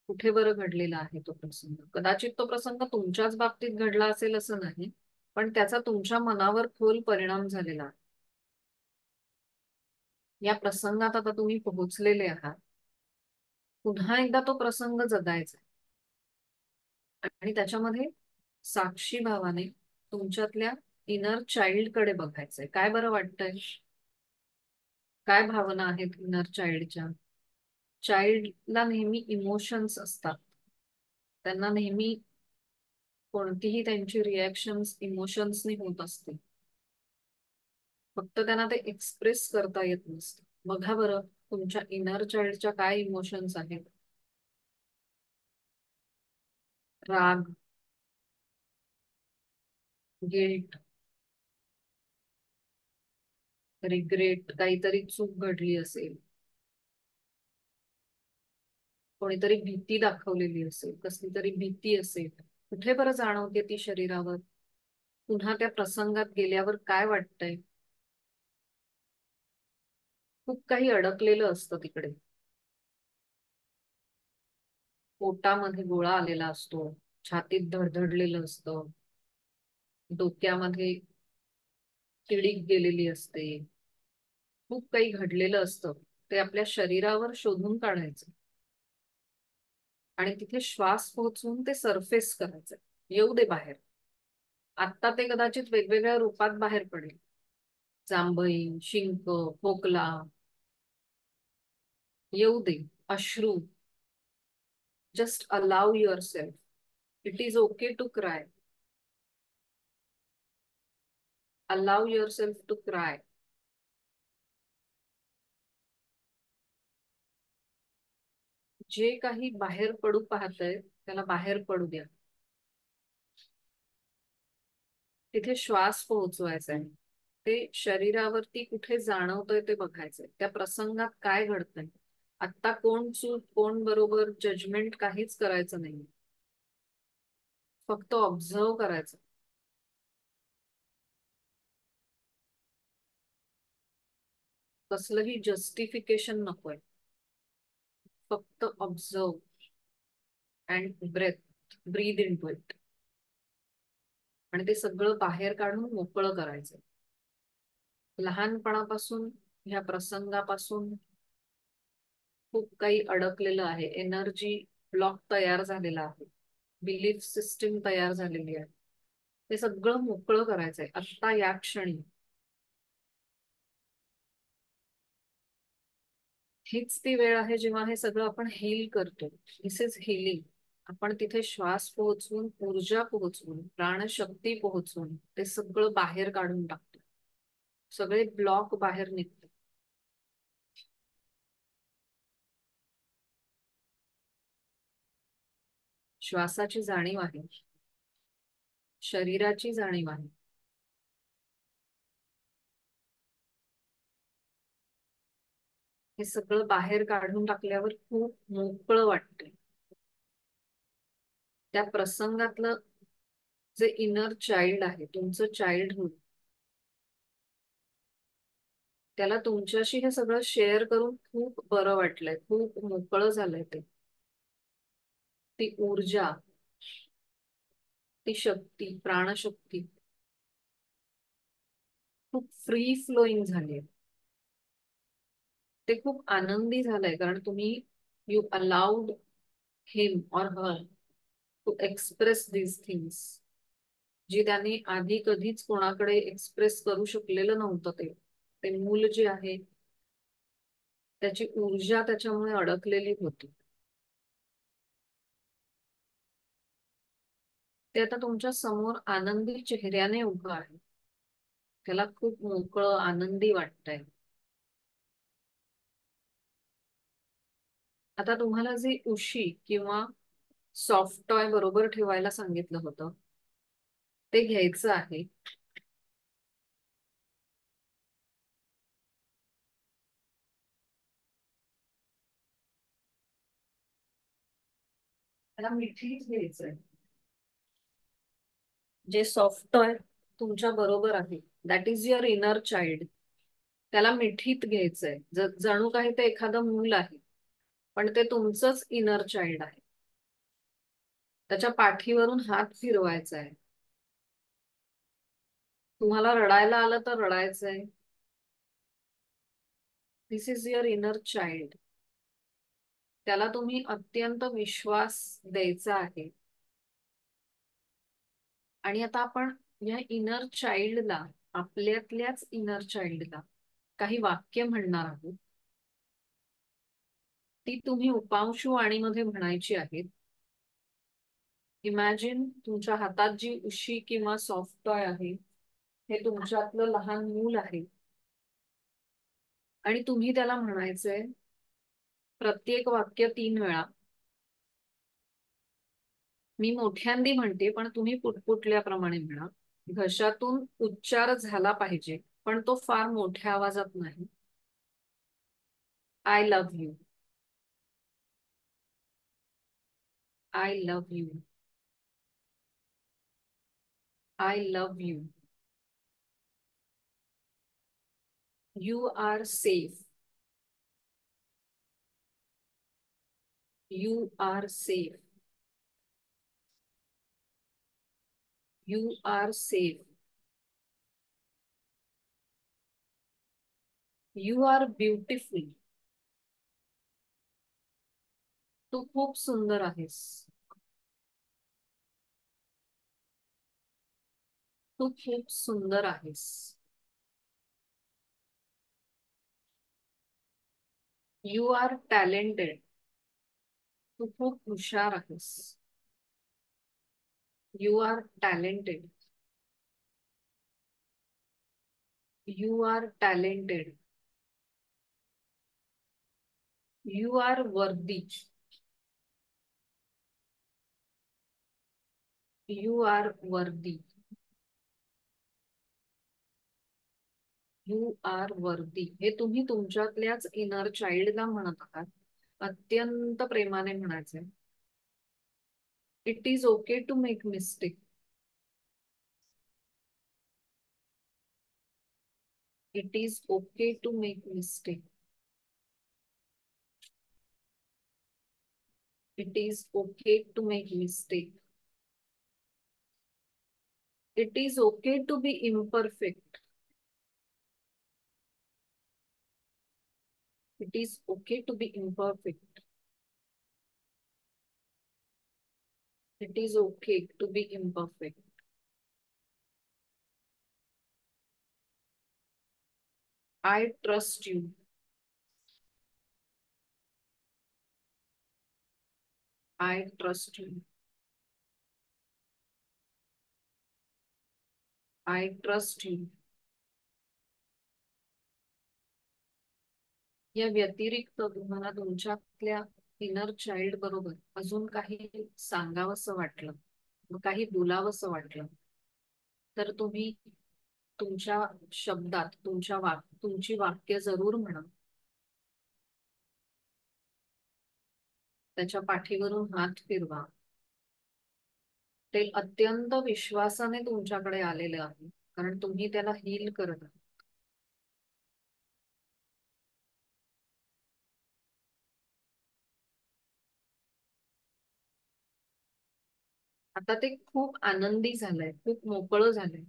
कुठे बरं घडलेला आहे तो प्रसंग? कदाचित तो प्रसंग तुमच्याच बाबतीत घडला असेल असं नाही, पण त्याचा तुमच्या मनावर खोल परिणाम झालेला आहे. या प्रसंगात आता तुम्ही पोहोचलेले आहात. पुन्हा एकदा तो प्रसंग जगायचा आणि त्याच्यामध्ये साक्षी भावाने तुमच्यातल्या इनर चाइल्ड कडे बघायचंय. काय बरं वाटतंय? काय भावना आहेत इनर चाइल्डच्या? चाइल्डला नेहमी इमोशन्स असतात. त्यांना नेहमी कोणतीही त्यांची रिॲक्शन्स इमोशन्सनी होत असते. फक्त त्यांना ते एक्सप्रेस करता येत नसतं. बघा बरं, तुमच्या इनर चाइल्डच्या काय इमोशन्स आहेत? राग, गिल्ट, रिग्रेट, काहीतरी चूक घडली असेल, कोणीतरी भीती दाखवलेली असेल, कसली तरी भीती असेल, कुठे बरं जाणवते ती शरीरावर? पुन्हा त्या प्रसंगात गेल्यावर काय वाटतंय? खूप काही अडकलेलं असतं तिकडे. पोटामध्ये गोळा आलेला असतो, छातीत धडधडलेलं असतं, डोक्यामध्ये किडीक गेलेली असते. खूप काही घडलेलं असतं. ते आपल्या शरीरावर शोधून काढायचं आणि तिथे श्वास पोहोचवून ते सरफेस करायचं. येऊ दे बाहेर. आत्ता ते कदाचित वेगवेगळ्या रूपात बाहेर पडेल. जांभई, शिंक, खोकला, येऊ दे. अश्रू. Just allow yourself. It is okay to cry. Allow yourself to cry. जे काही बाहेर पडू पाहतंय त्याला बाहेर पडू द्या. तिथे श्वास पोहोचवायचा आहे. ते शरीरावरती कुठे जाणवतंय ते बघायचंय. त्या प्रसंगात काय घडतंय? आत्ता कोण चूक, कोण बरोबर, जजमेंट काहीच करायचं नाही. फक्त ऑब्झर्व करायचं. कसलंही जस्टिफिकेशन नकोय. फक्त observe and breathe into it. आणि ते सगळं बाहेर काढून मोकळं करायचं. लहानपणापासून ह्या प्रसंगापासून खूप काही अडकलेलं आहे. एनर्जी ब्लॉक तयार झालेला आहे. बिलीफ सिस्टीम तयार झालेली आहे. ते सगळं मोकळं करायचंय आत्ता या क्षणी. हीच ती वेळ आहे जेव्हा हे सगळं आपण हील करतो. दिस इज हिलिंग. आपण तिथे श्वास पोहोचवून, ऊर्जा पोहोचवून, प्राणशक्ती पोहोचवून ते सगळं बाहेर काढून टाकतो. सगळे ब्लॉक बाहेर निघतात. श्वासाची जाणीव आहे, शरीराची जाणीव आहे. हे सगळं बाहेर काढून टाकल्यावर खूप मोकळं वाटतंय. त्या प्रसंगातलं जे इनर चाइल्ड आहे, तुमचं चाइल्डहुड, त्याला तुमच्याशी हे सगळं शेअर करून खूप बरं वाटलंय, खूप मोकळं झालंय ते. ती ऊर्जा, ती शक्ती, प्राणशक्ती खूप फ्री फ्लोईंग झाली. ते खूप आनंदी झालंय कारण तुम्ही यू अलाउड हिम और her to express these things, जी त्यांनी आधी कधीच कोणाकडे एक्सप्रेस करू शकलेलं नव्हतं. ते मूल जे आहे त्याची ऊर्जा त्याच्यामुळे अडकलेली होती. ते आता तुमच्या समोर आनंदी चेहऱ्याने उभं आहे. त्याला खूप मोकळं आनंदी वाटतंय. आता तुम्हाला जे उशी किंवा सॉफ्ट टॉय बरोबर ठेवायला सांगितलं होतं ते घ्यायचं आहे. त्याला मिठीच घ्यायचंय. जे सॉफ्ट टॉय तुमच्या बरोबर आहे, that is your inner child, त्याला मिठीत घ्यायचंय. जणू काही ते एखादं मूल आहे, पण ते तुमचंच इनर चाइल्ड आहे. त्याच्या पाठीवरून हात फिरवायचा आहे. तुम्हाला रडायला आलं तर रडायचंय. दिस इज युअर इनर चाइल्ड. त्याला तुम्ही अत्यंत विश्वास द्यायचा आहे. आणि आता आपण या इनर चाइल्डला, आपल्यातल्याच इनर चाइल्डला काही वाक्य म्हणणार आहोत. ती तुम्ही उपांशू आणि मध्ये म्हणायची आहेत. इमॅजिन तुमच्या हातात जी उशी किंवा सॉफ्ट टॉय आहे हे तुमच्यातलं लहान मूल आहे आणि तुम्ही त्याला म्हणायचंय प्रत्येक वाक्य 3 वेळा. मी मोठ्यांदी म्हणते पण तुम्ही पुटपुटल्याप्रमाणे म्हणा. घशातून उच्चार झाला पाहिजे पण तो फार मोठ्या आवाजात नाही. I love you. I love you. I love you. You are safe. You are safe. You are safe. You are beautiful. तू खूप सुंदर आहेस. तू खूप सुंदर आहेस. You are talented. तू खूप हुशार आहेस. You are talented. You are talented. You are worthy. You are worthy. You are worthy हे तुम्ही तुमच्यातल्याच इनर चाइल्डला म्हणत आहात. अत्यंत प्रेमाने म्हणायचे. It is okay to make mistake. It is okay to make mistake. It is okay to make mistake. It is okay to be imperfect. It is okay to be imperfect. It is okay to be imperfect. I trust you. I trust you. I trust you. या व्यतिरिक्त तुम्हाला तुमच्यातल्या इनर चाइल्ड बरोबर अजून काही सांगावंसं वाटलं, काही बोलावंसं वाटलं तर तुम्ही तुमच्या शब्दात तुमची वाक्य जरूर म्हणा. त्याच्या पाठीवरून हात फिरवा. ते अत्यंत विश्वासाने तुमच्याकडे आलेलं आहे, कारण तुम्ही त्याला हील करत आहात. आता ते खूप आनंदी झालंय, खूप मोकळं झालंय.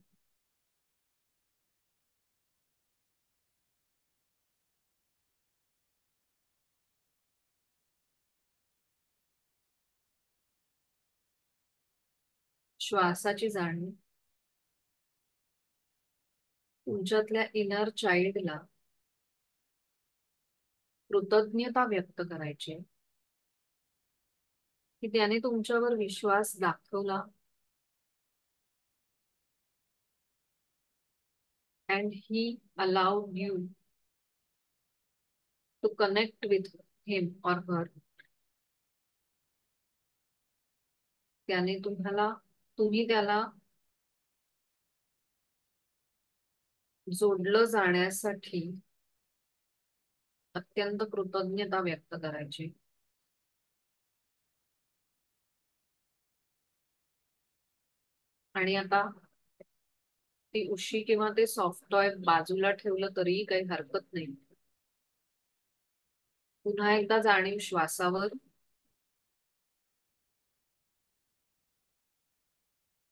श्वासाची जाणीव, तुमच्यातल्या इनर चाइल्डला कृतज्ञता व्यक्त करायची, की त्याने तुमच्यावर विश्वास दाखवला and he allowed you to connect with him or her. त्याने तुम्ही त्याला जोडलं जाण्यासाठी अत्यंत कृतज्ञता व्यक्त करायची. आणि आता ती उशी किंवा ते सॉफ्ट टॉय बाजूला ठेवलं तरीही काही हरकत नाही. पुन्हा एकदा जाणीव श्वासावर.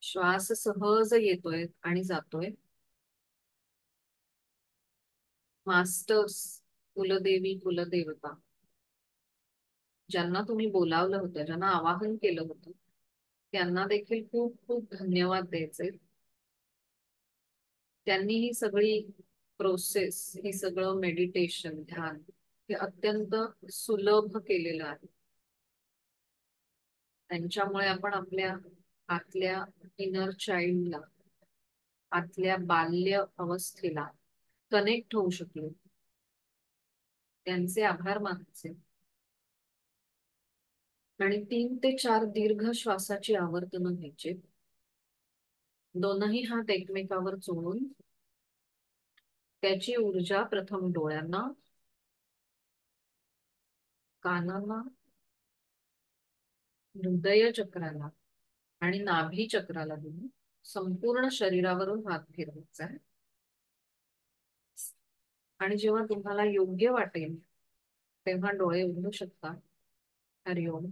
श्वास सहज येतोय आणि जातोय. मास्टर्स, कुलदेवी, कुलदेवता, ज्यांना तुम्ही बोलावलं होतं, ज्यांना आवाहन केलं होतं, त्यांना देखील खूप खूप धन्यवाद द्यायचे. त्यांनी ही सगळी प्रोसेस, ही सगळं मेडिटेशन, ध्यान हे अत्यंत सुलभ केलेलं आहे. त्यांच्यामुळे आपण आपल्या आतल्या इनर चाइल्डला, आतल्या बाल्य अवस्थेला कनेक्ट होऊ शकलो. त्यांचे आभार मानायचे. आणि 3 ते 4 दीर्घ श्वासाची आवर्तनं घ्यायची. दोनही हात एकमेकावर चोळून त्याची ऊर्जा प्रथम डोळ्यांना, कानांना, हृदय चक्राला आणि नाभी चक्राला देऊन संपूर्ण शरीरावरून हात फिरवायचा आहे. आणि जेव्हा तुम्हाला योग्य वाटेल तेव्हा डोळे उघडू शकता. हरिओम.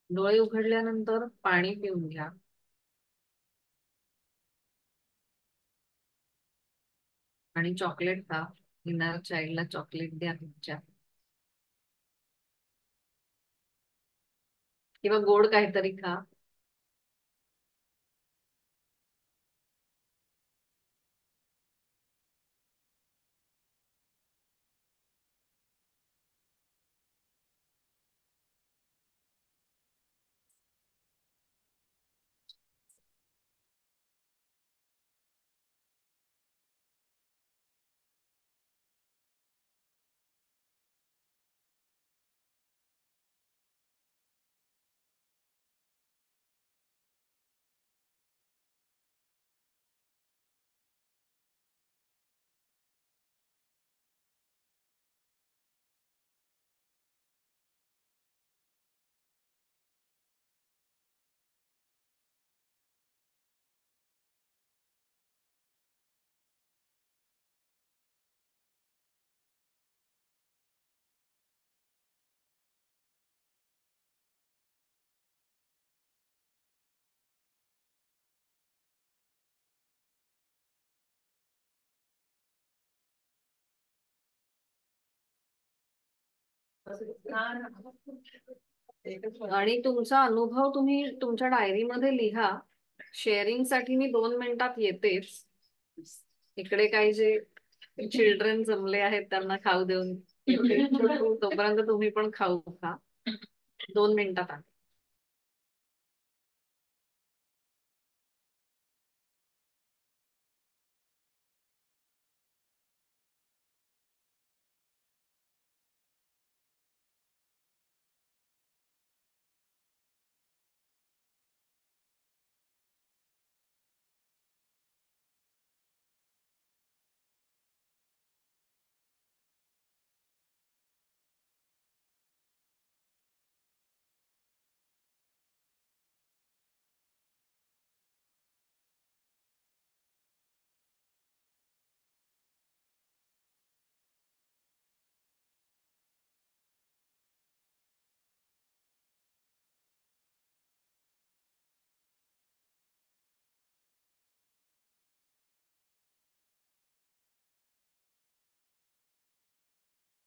डोळे उघडल्यानंतर पाणी पिऊन घ्या. आणि चॉकलेट खा. इनर चाइल्डला चॉकलेट द्या तुमच्या, किंवा गोड काहीतरी खा. आणि तुमचा अनुभव तुम्ही तुमच्या डायरीमध्ये लिहा. शेअरिंग साठी मी 2 मिनिटात येतेच. इकडे काही जे चिल्ड्रन जमले आहेत त्यांना खाऊ देऊन तोपर्यंत तुम्ही पण खाऊ खा. 2 मिनिटात.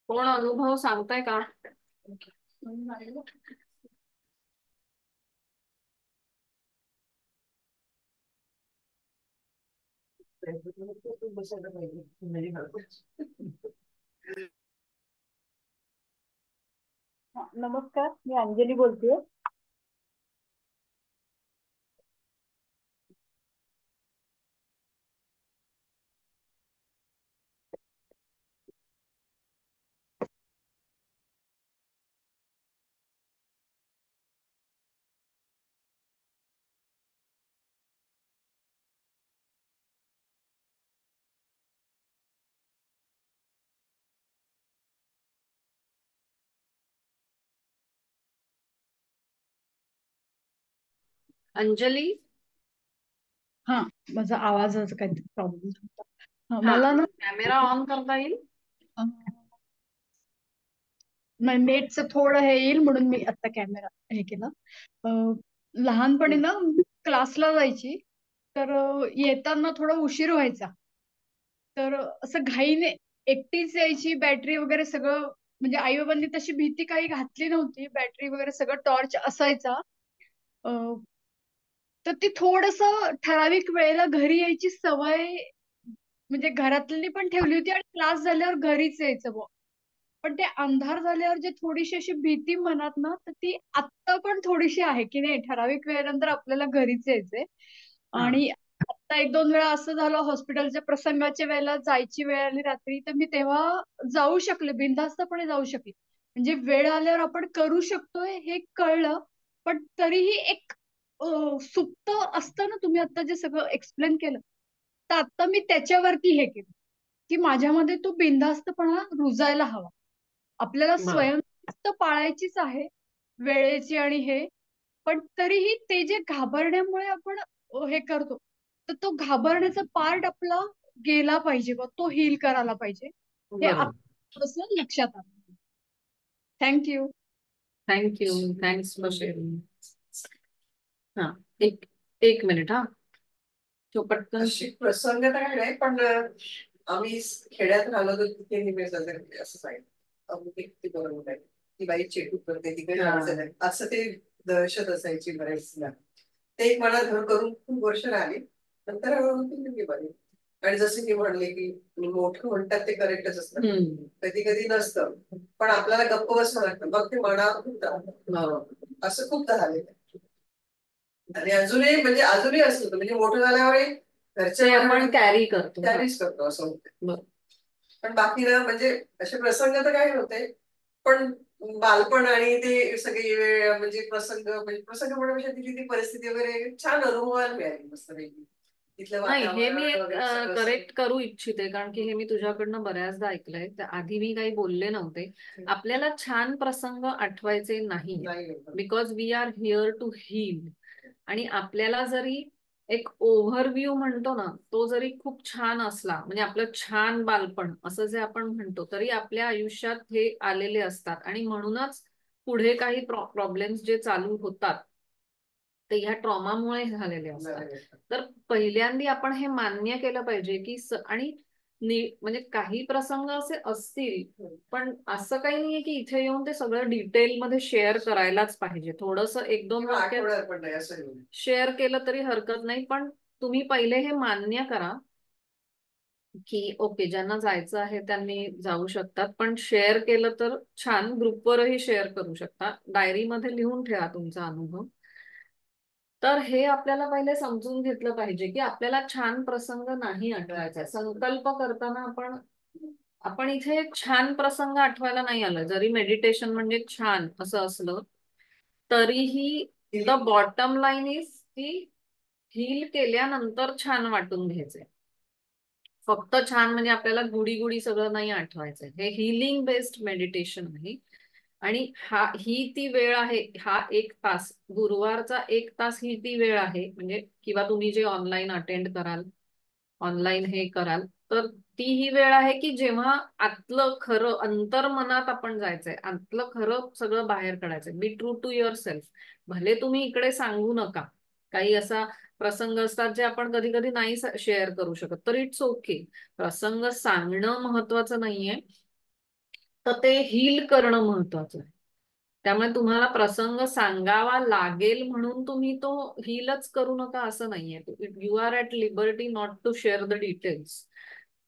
कोण अनुभव सांगताय का? नमस्कार, मी अंजली बोलतेय. अंजली. हा, माझा आवाजाचा काहीतरी प्रॉब्लेम होता. हा, मला ना कॅमेरा ऑन करता येईल? नेटचं थोडं हे येईल म्हणून मी आता कॅमेरा हे केला. लहानपणी ना क्लासला जायची, तर येताना थोडा उशीर व्हायचा. तर असं घाईने एकटीच यायची, बॅटरी वगैरे सगळं, म्हणजे आई बाबांनी तशी भीती काही घातली नव्हती, बॅटरी वगैरे सगळं टॉर्च असायचा. तर ती थोडस ठराविक वेळेला घरी यायची सवय, म्हणजे घरातल्यांनी पण ठेवली होती आणि क्लास झाल्यावर घरीच यायचं बुवा. पण ते अंधार झाल्यावर जे थोडीशी अशी भीती मनात ना, तर ती आत्ता पण थोडीशी आहे की नाही, ठराविक वेळेनंतर आपल्याला घरीच यायचंय. आणि आता एक दोन वेळा असं झालं, हॉस्पिटलच्या प्रसंगाच्या वेळेला जायची वेळ आली रात्री, तर मी तेव्हा जाऊ शकले, बिनधास्तपणे जाऊ शकले. म्हणजे वेळ आल्यावर आपण करू शकतोय हे कळलं, पण तरीही एक सुप्त असतं ना, तुम्ही आता जे सगळं एक्सप्लेन केलं, तर आता मी त्याच्यावरती हे केलं की माझ्यामध्ये तो बिनधास्तपणा रुजायला हवा. आपल्याला स्वयंशिस्त पाळायचीच आहे, वेळेची आणि हे, पण तरीही ते जे घाबरण्यामुळे आपण हे करतो, तर तो घाबरण्याचा पार्ट आपला गेला पाहिजे, बघ तो हील करायला पाहिजे. हे बरोबर. थोडंसं लक्षात आलं. Thank you. Thank you. Thanks for sharing. हा, एक एक मिनिट. हा, तो पटकन. अशी प्रसंग तर काय नाही, पण आम्ही खेड्यात राहिलो तर तिथे नेहमी म्हणजे असं सांगितलं अमुक ती बरोबर आहे, ती बाई चेटू करते तिकडे जायचं नाही, असं ते दहशत असायची बऱ्याचदा. ते एक मनात घर करून खूप वर्ष राहिली, नंतर हळूहळू ती निघली बरी. आणि जसे मी म्हणले की मोठं म्हणतात ते करेक्टच असतं, कधी कधी नसतं, पण आपल्याला गप्प बसवं लागतं, मग ते मनावर खूप राहतं. असं खूप झालेलं आहे. आणि अजूनही म्हणजे अजूनही असतं, म्हणजे मोठं झाल्यावर ते आपण कॅरी करतो. कॅरीच करतो असं होतं. पण बाकी ना, म्हणजे असे प्रसंग तर काही नव्हते, पण बालपण आणि ते सगळी वेळ, म्हणजे प्रसंग म्हणण्यापेक्षा तिथली ती परिस्थिती वगैरे छान अनुभवायला मिळाली मस्तपैकी. नाही, हे मी एक करेक्ट करू इच्छिते, कारण की हे मी तुझ्याकडनं बऱ्याचदा ऐकलंय. तर आधी मी काही बोलले नव्हते. आपल्याला छान प्रसंग आठवायचे नाही, because we are here to heal. आणि आपल्याला जरी एक ओव्हरव्ह्यू म्हणतो ना, तो जरी खूप छान असला, म्हणजे आपलं छान बालपण असं जे आपण म्हणतो, तरी आपल्या आयुष्यात हे आलेले असतात. आणि म्हणूनच पुढे काही प्रॉब्लेम्स जे चालू होतात ते ह्या ट्रॉमामुळे झालेले असतात. तर पहिल्यांदा आपण हे मान्य केलं पाहिजे की आणि म्हणजे काही प्रसंग असे असतील, पण असं काही नाहीये की इथे येऊन ते सगळं डिटेल मध्ये शेअर करायलाच पाहिजे. थोडस एक दोन वाक्यात शेअर केलं तरी हरकत नाही, पण तुम्ही पहिले हे मान्य करा की ओके, ज्यांना जायचं आहे त्यांनी जाऊ शकतात, पण शेअर केलं तर छान. ग्रुपवरही शेअर करू शकता, डायरीमध्ये लिहून ठेवा तुमचा अनुभव. तर हे आपल्याला पहिले समजून घेतलं पाहिजे की आपल्याला छान प्रसंग नाही आठवायचा. संकल्प करताना आपण आपण इथे छान प्रसंग आठवायला नाही आलं, जरी मेडिटेशन म्हणजे छान असं असलं तरीही द बॉटम लाईन इज की हील केल्यानंतर छान वाटून घ्यायचंय. फक्त छान म्हणजे आपल्याला गुडी गुडी सगळं नाही आठवायचंय. हे हिलिंग बेस्ड मेडिटेशन आहे. आणि ही ती वेळ आहे, हा 1 तास, गुरुवारचा 1 तास ही ती वेळ आहे. म्हणजे किंवा तुम्ही जे ऑनलाईन अटेंड कराल, ऑनलाईन हे कराल, तर ती ही वेळ आहे की जेव्हा आतलं खरं अंतर्मनात आपण जायचंय, आतलं खरं सगळं बाहेर काढायचंय. Be true to yourself. भले तुम्ही इकडे सांगू नका, काही असा प्रसंग असतात जे आपण कधी कधी नाही शेअर करू शकत, तर इट्स ओके. प्रसंग सांगणं महत्वाचं नाहीये, तर ते हील करणं महत्वाचं आहे. त्यामुळे तुम्हाला प्रसंग सांगावा लागेल म्हणून तुम्ही तो हीलच करू नका असं नाहीये. You are at liberty not to share the details,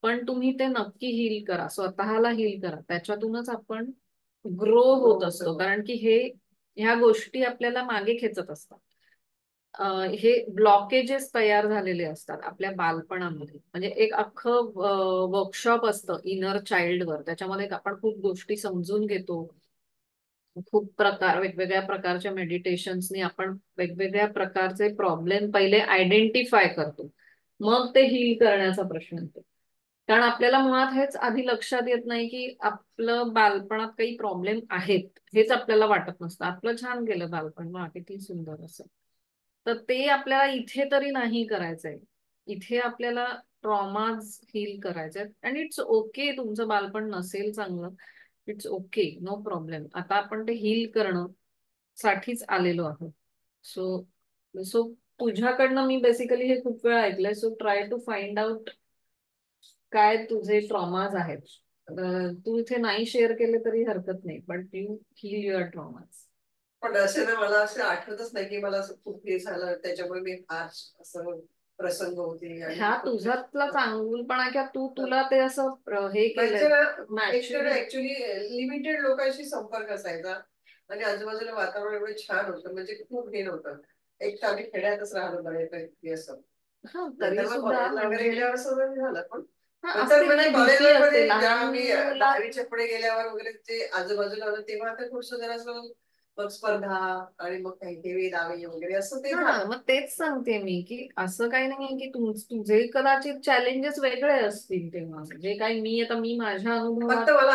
पण तुम्ही ते नक्की हील करा, स्वतःला हील करा. त्याच्यातूनच आपण ग्रो होत असतो, कारण की ह्या गोष्टी आपल्याला मागे खेचत असतात. हे ब्लॉकेजेस तयार झालेले असतात आपल्या बालपणामध्ये. म्हणजे एक अख्खं वर्कशॉप असतं इनर चाइल्डवर, त्याच्यामध्ये आपण खूप गोष्टी समजून घेतो. वेगवेगळ्या प्रकारच्या मेडिटेशन्सनी आपण वेगवेगळ्या प्रकारचे प्रॉब्लेम पहिले आयडेंटिफाय करतो, मग ते हील करण्याचा प्रश्न येतो. कारण आपल्याला मुळात हेच आधी लक्षात येत नाही की आपलं बालपणात काही प्रॉब्लेम आहेत, हेच आपल्याला वाटत नसतं. आपलं छान गेलं बालपण, वा किती सुंदर असं. तर ते आपल्याला इथे तरी नाही करायचंय. इथे आपल्याला ट्रॉमाज हील करायचे. अँड इट्स ओके तुमचं बालपण नसेल चांगलं, इट्स ओके, नो प्रॉब्लेम. आता आपण ते हील करणं साठीच आलेलो आहोत. सो सो तुझ्याकडनं मी बेसिकली हे खूप वेळा ऐकलंय. So try to find out काय तुझे ट्रॉमाज आहेत. तू इथे नाही शेअर केले तरी हरकत नाही, but you heal your traumas. पण असे ना, मला असं आठवतच नाही की मला असं खूप हे झालं त्याच्यामुळे मी फार असं प्रसंग होते. ह्या तुझ्यातला चांगुलपणा किंवा तुला ते असं हे केलं. ऍक्च्युली लिमिटेड लोकांशी संपर्क असायचा आणि आजूबाजूला वातावरण एवढं छान होतं, म्हणजे खूप हे नव्हतं. एक तर आम्ही खेड्यातच राहिलो बऱ्यापैकी असं. तरी सुद्धा वगैरे गेल्यावर सगळं झालं, पण असते म्हणजे भीती असते जेव्हा लहान आम्ही मुला. 10वीच्या पुढे गेल्यावर वगैरे ते आजूबाजूला होतं, तेव्हा आता थोडस जरा असं मग स्पर्धा आणि मग काही देवी दावे वगैरे असं ते झालं. मग तेच सांगते मी की असं काही नाहीये की तुझे कदाचित चॅलेंजेस वेगळे असतील तेव्हा, जे काही मी माझ्या अनुभवात. फक्त मला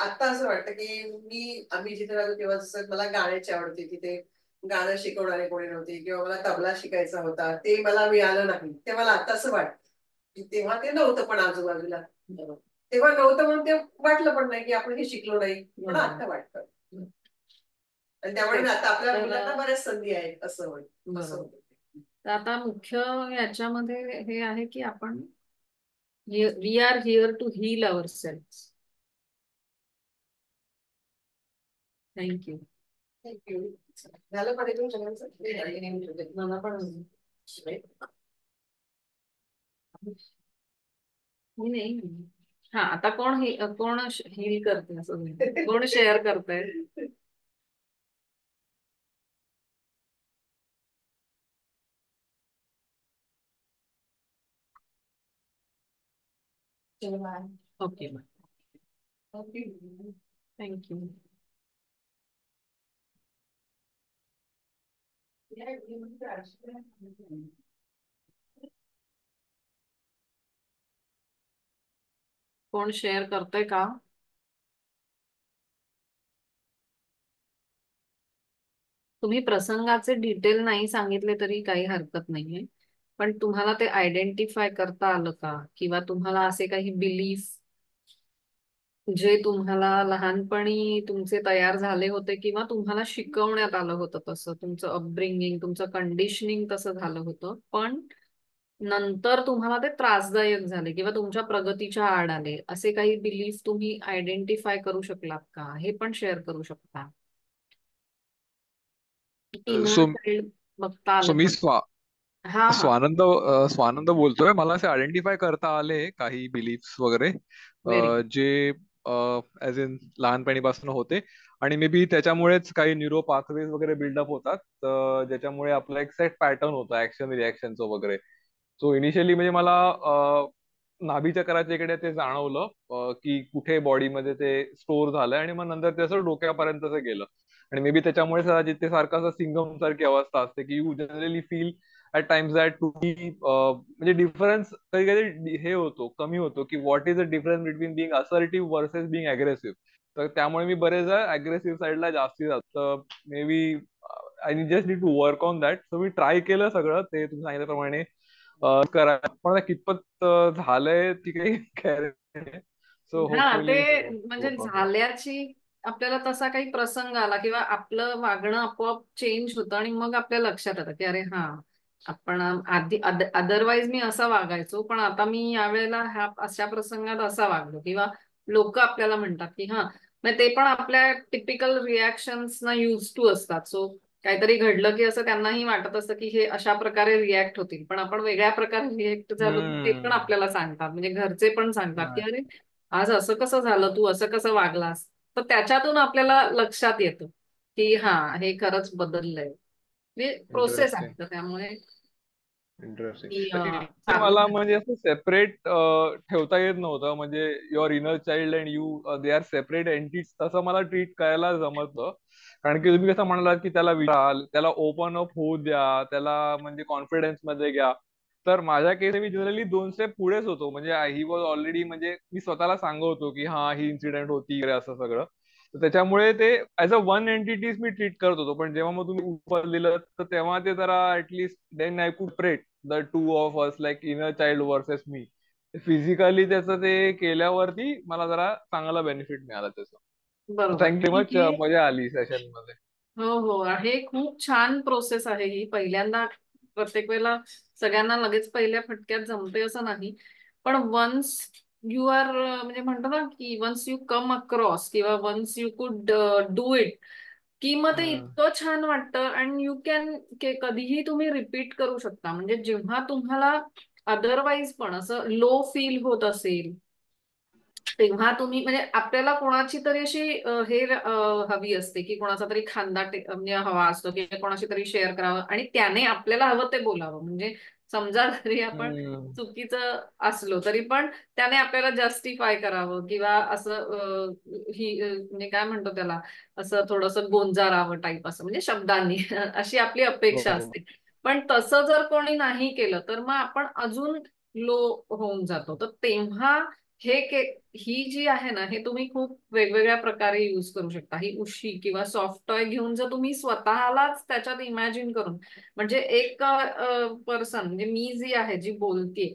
आता असं वाटतं की आम्ही जिथे राहतो तेव्हा जसं मला गाण्याची आवडते, तिथे गाणं शिकवणारे कोणी नव्हते, किंवा मला तबला शिकायचा होता, ते मला मिळालं नाही. ते मला आता असं वाटतं की तेव्हा ते नव्हतं, पण आजूबाजूला तेव्हा नव्हतं म्हणून ते वाटलं पण नाही की आपण हे शिकलो नाही, पण आता वाटतं. आणि त्यामुळे आता आपल्या मुलांना बऱ्याच संधी आहेत असं होईल. तर आता मुख्य याच्यामध्ये हे आहे की आपण we are here to heal our self. Thank you. Thank you. झालं पाहिजे सगळ्यांचं. मला पण नाही. हा, आता कोण हील करते असं कोण शेअर करतंय? Okay, thank you. कोण शेअर करतोय का? तुम्ही प्रसंगाचे डिटेल नाही सांगितले तरी काही हरकत नाहीये, पण तुम्हाला ते आयडेंटिफाय करता आलं का? किंवा तुम्हाला असे काही बिलीफ जे तुम्हाला लहानपणी तुमचे तयार झाले होते, किंवा तुम्हाला शिकवण्यात आलं होतं तसं, तुमचं अपब्रिंगिंग, तुमचं कंडिशनिंग तसं झालं होतं, पण नंतर तुम्हाला ते त्रासदायक झाले किंवा तुमच्या प्रगतीच्या आड आले, असे काही बिलीफ तुम्ही आयडेंटिफाय करू शकलात का? हे पण शेअर करू शकता. सो बघता सो आलं मी का? हा. स्वानंद बोलतोय. मला असे आयडेंटिफाय करता आले काही बिलीफ्स वगैरे व्हेरी गुड. जे ऍज इन लहानपणीपासून होते, आणि मे बी त्याच्यामुळेच काही न्यूरो पाथवेज वगैरे बिल्डअप होतात, ज्याच्यामुळे आपला एक सेट पॅटर्न होता ऍक्शन रिॲक्शनचं वगैरे. सो इनिशियली म्हणजे मला नाभी चक्राच्या इकडे ते जाणवलं की कुठे बॉडीमध्ये ते स्टोअर झालंय, आणि मग नंतर ते असं डोक्यापर्यंत गेलं. आणि मे बी त्याच्यामुळे जिथे सारखं असं सिंगम सारखी अवस्था असते की you generally feel at times that to be, म्हणजे डिफरन्स कधी कधी हे होतो, कमी होतो की what is the difference between being assertive versus being aggressive. तर त्यामुळे मी बरेच अग्रेसिव्ह साईडला जास्ती जातो. Maybe I just need to work on that. So मी ट्राय केलं सगळं ते तुम्ही सांगितल्याप्रमाणे करायला, पण कितपत झालंय ती काही. सो ते होपफुली म्हणजे झाल्याची आपल्याला तसा काही प्रसंग आला किंवा आपलं वागणं आपोआप चेंज होतं, आणि मग आपल्या लक्षात येतं की अरे हा, आपण आधी अदरवाईज मी असा वागायचो, पण आता मी यावेळेला अशा प्रसंगात असा वागलो, किंवा लोक आपल्याला म्हणतात की हा, मग ते पण आपल्या टिपिकल रिॲक्शन्सना युज टू असतात. सो काहीतरी घडलं की असं त्यांनाही वाटत असतं की हे अशा प्रकारे रिॲक्ट होतील, पण आपण वेगळ्या प्रकारे रिॲक्ट झालो की ते पण हम्म. आपल्याला सांगतात. म्हणजे घरचे पण सांगतात की हा. अरे आज असं कसं झालं, तू असं कसं वागलास. तर त्याच्यातून आपल्याला लक्षात येतं की हा हे खरंच बदललंय. म्हणजे प्रोसेस आहे इंटरेस्टिंग. तर त्यामुळे इंटरेस्टिंग. ती चालू मला आहे. म्हणजे असं सेपरेट ठेवता येत नव्हतं, म्हणजे your inner child and you they are separate entities, तसं मला ट्रीट करायला जमतं. कारण की तुम्ही कसं म्हणालात की त्याला विचाराल, त्याला ओपन अप होऊ द्या, त्याला म्हणजे कॉन्फिडन्स मध्ये घ्या. तर माझ्या केस मी जनरली 2 स्टेप पुढेच होतो. म्हणजे ही वॉज ऑलरेडी, म्हणजे मी स्वतःला सांगतो की हा ही इन्सिडेंट होती वगैरे असं सगळं. तर त्याच्यामुळे ते as a one entities me treat करत होतो. पण जेव्हा मग तुम्ही उपर दिलं तर तेव्हा ते जरा at least then I could separate the two of us, like inner child versus me. Physically त्याचं ते केल्यावरती मला जरा चांगला बेनिफिट मिळाला त्याचा. बरोबर थँक्यू की मच, हे मजा आली सेशन मध्ये. हो हो, हे खूप छान प्रोसेस आहे ही. पहिल्यांदा प्रत्येक वेळेला सगळ्यांना लगेच पहिल्या फटक्यात जमते असं नाही, पण वन्स यू आर म्हणजे म्हणतो ना की वन्स यू कम अक्रॉस किंवा वन्स यू कुड डू इट, की मग ते हम्म. इतकं छान वाटतं. अँड यू कॅन कधीही तुम्ही रिपीट करू शकता. म्हणजे जेव्हा तुम्हाला अदरवाईज पण असं लो फील होत असेल, तेव्हा तुम्ही म्हणजे आपल्याला कोणाची तरी अशी हवी असते की कोणाचा तरी खांदा म्हणजे हवा असतो की कोणाशी तरी शेअर करावं आणि त्याने आपल्याला हवं ते बोलावं. म्हणजे समजा जरी आपण हम्म. चुकीचं असलो तरी पण त्याने आपल्याला जस्टिफाय करावं किंवा असं म्हणजे काय म्हणतो त्याला, असं थोडंसं गोंजारावं टाईप, असं म्हणजे शब्दांनी अशी आपली अपेक्षा बरोबर. असते. पण तसं जर कोणी नाही केलं तर मग आपण अजून लो होऊन जातो. तर तेव्हा हे ही जी आहे ना, हे तुम्ही खूप वेगवेगळ्या प्रकारे युज करू शकता. ही उशी किंवा सॉफ्ट टॉय घेऊन जर तुम्ही स्वतःलाच त्याच्यात इमॅजिन करून, म्हणजे एक पर्सन म्हणजे मी जी आहे जी बोलतीये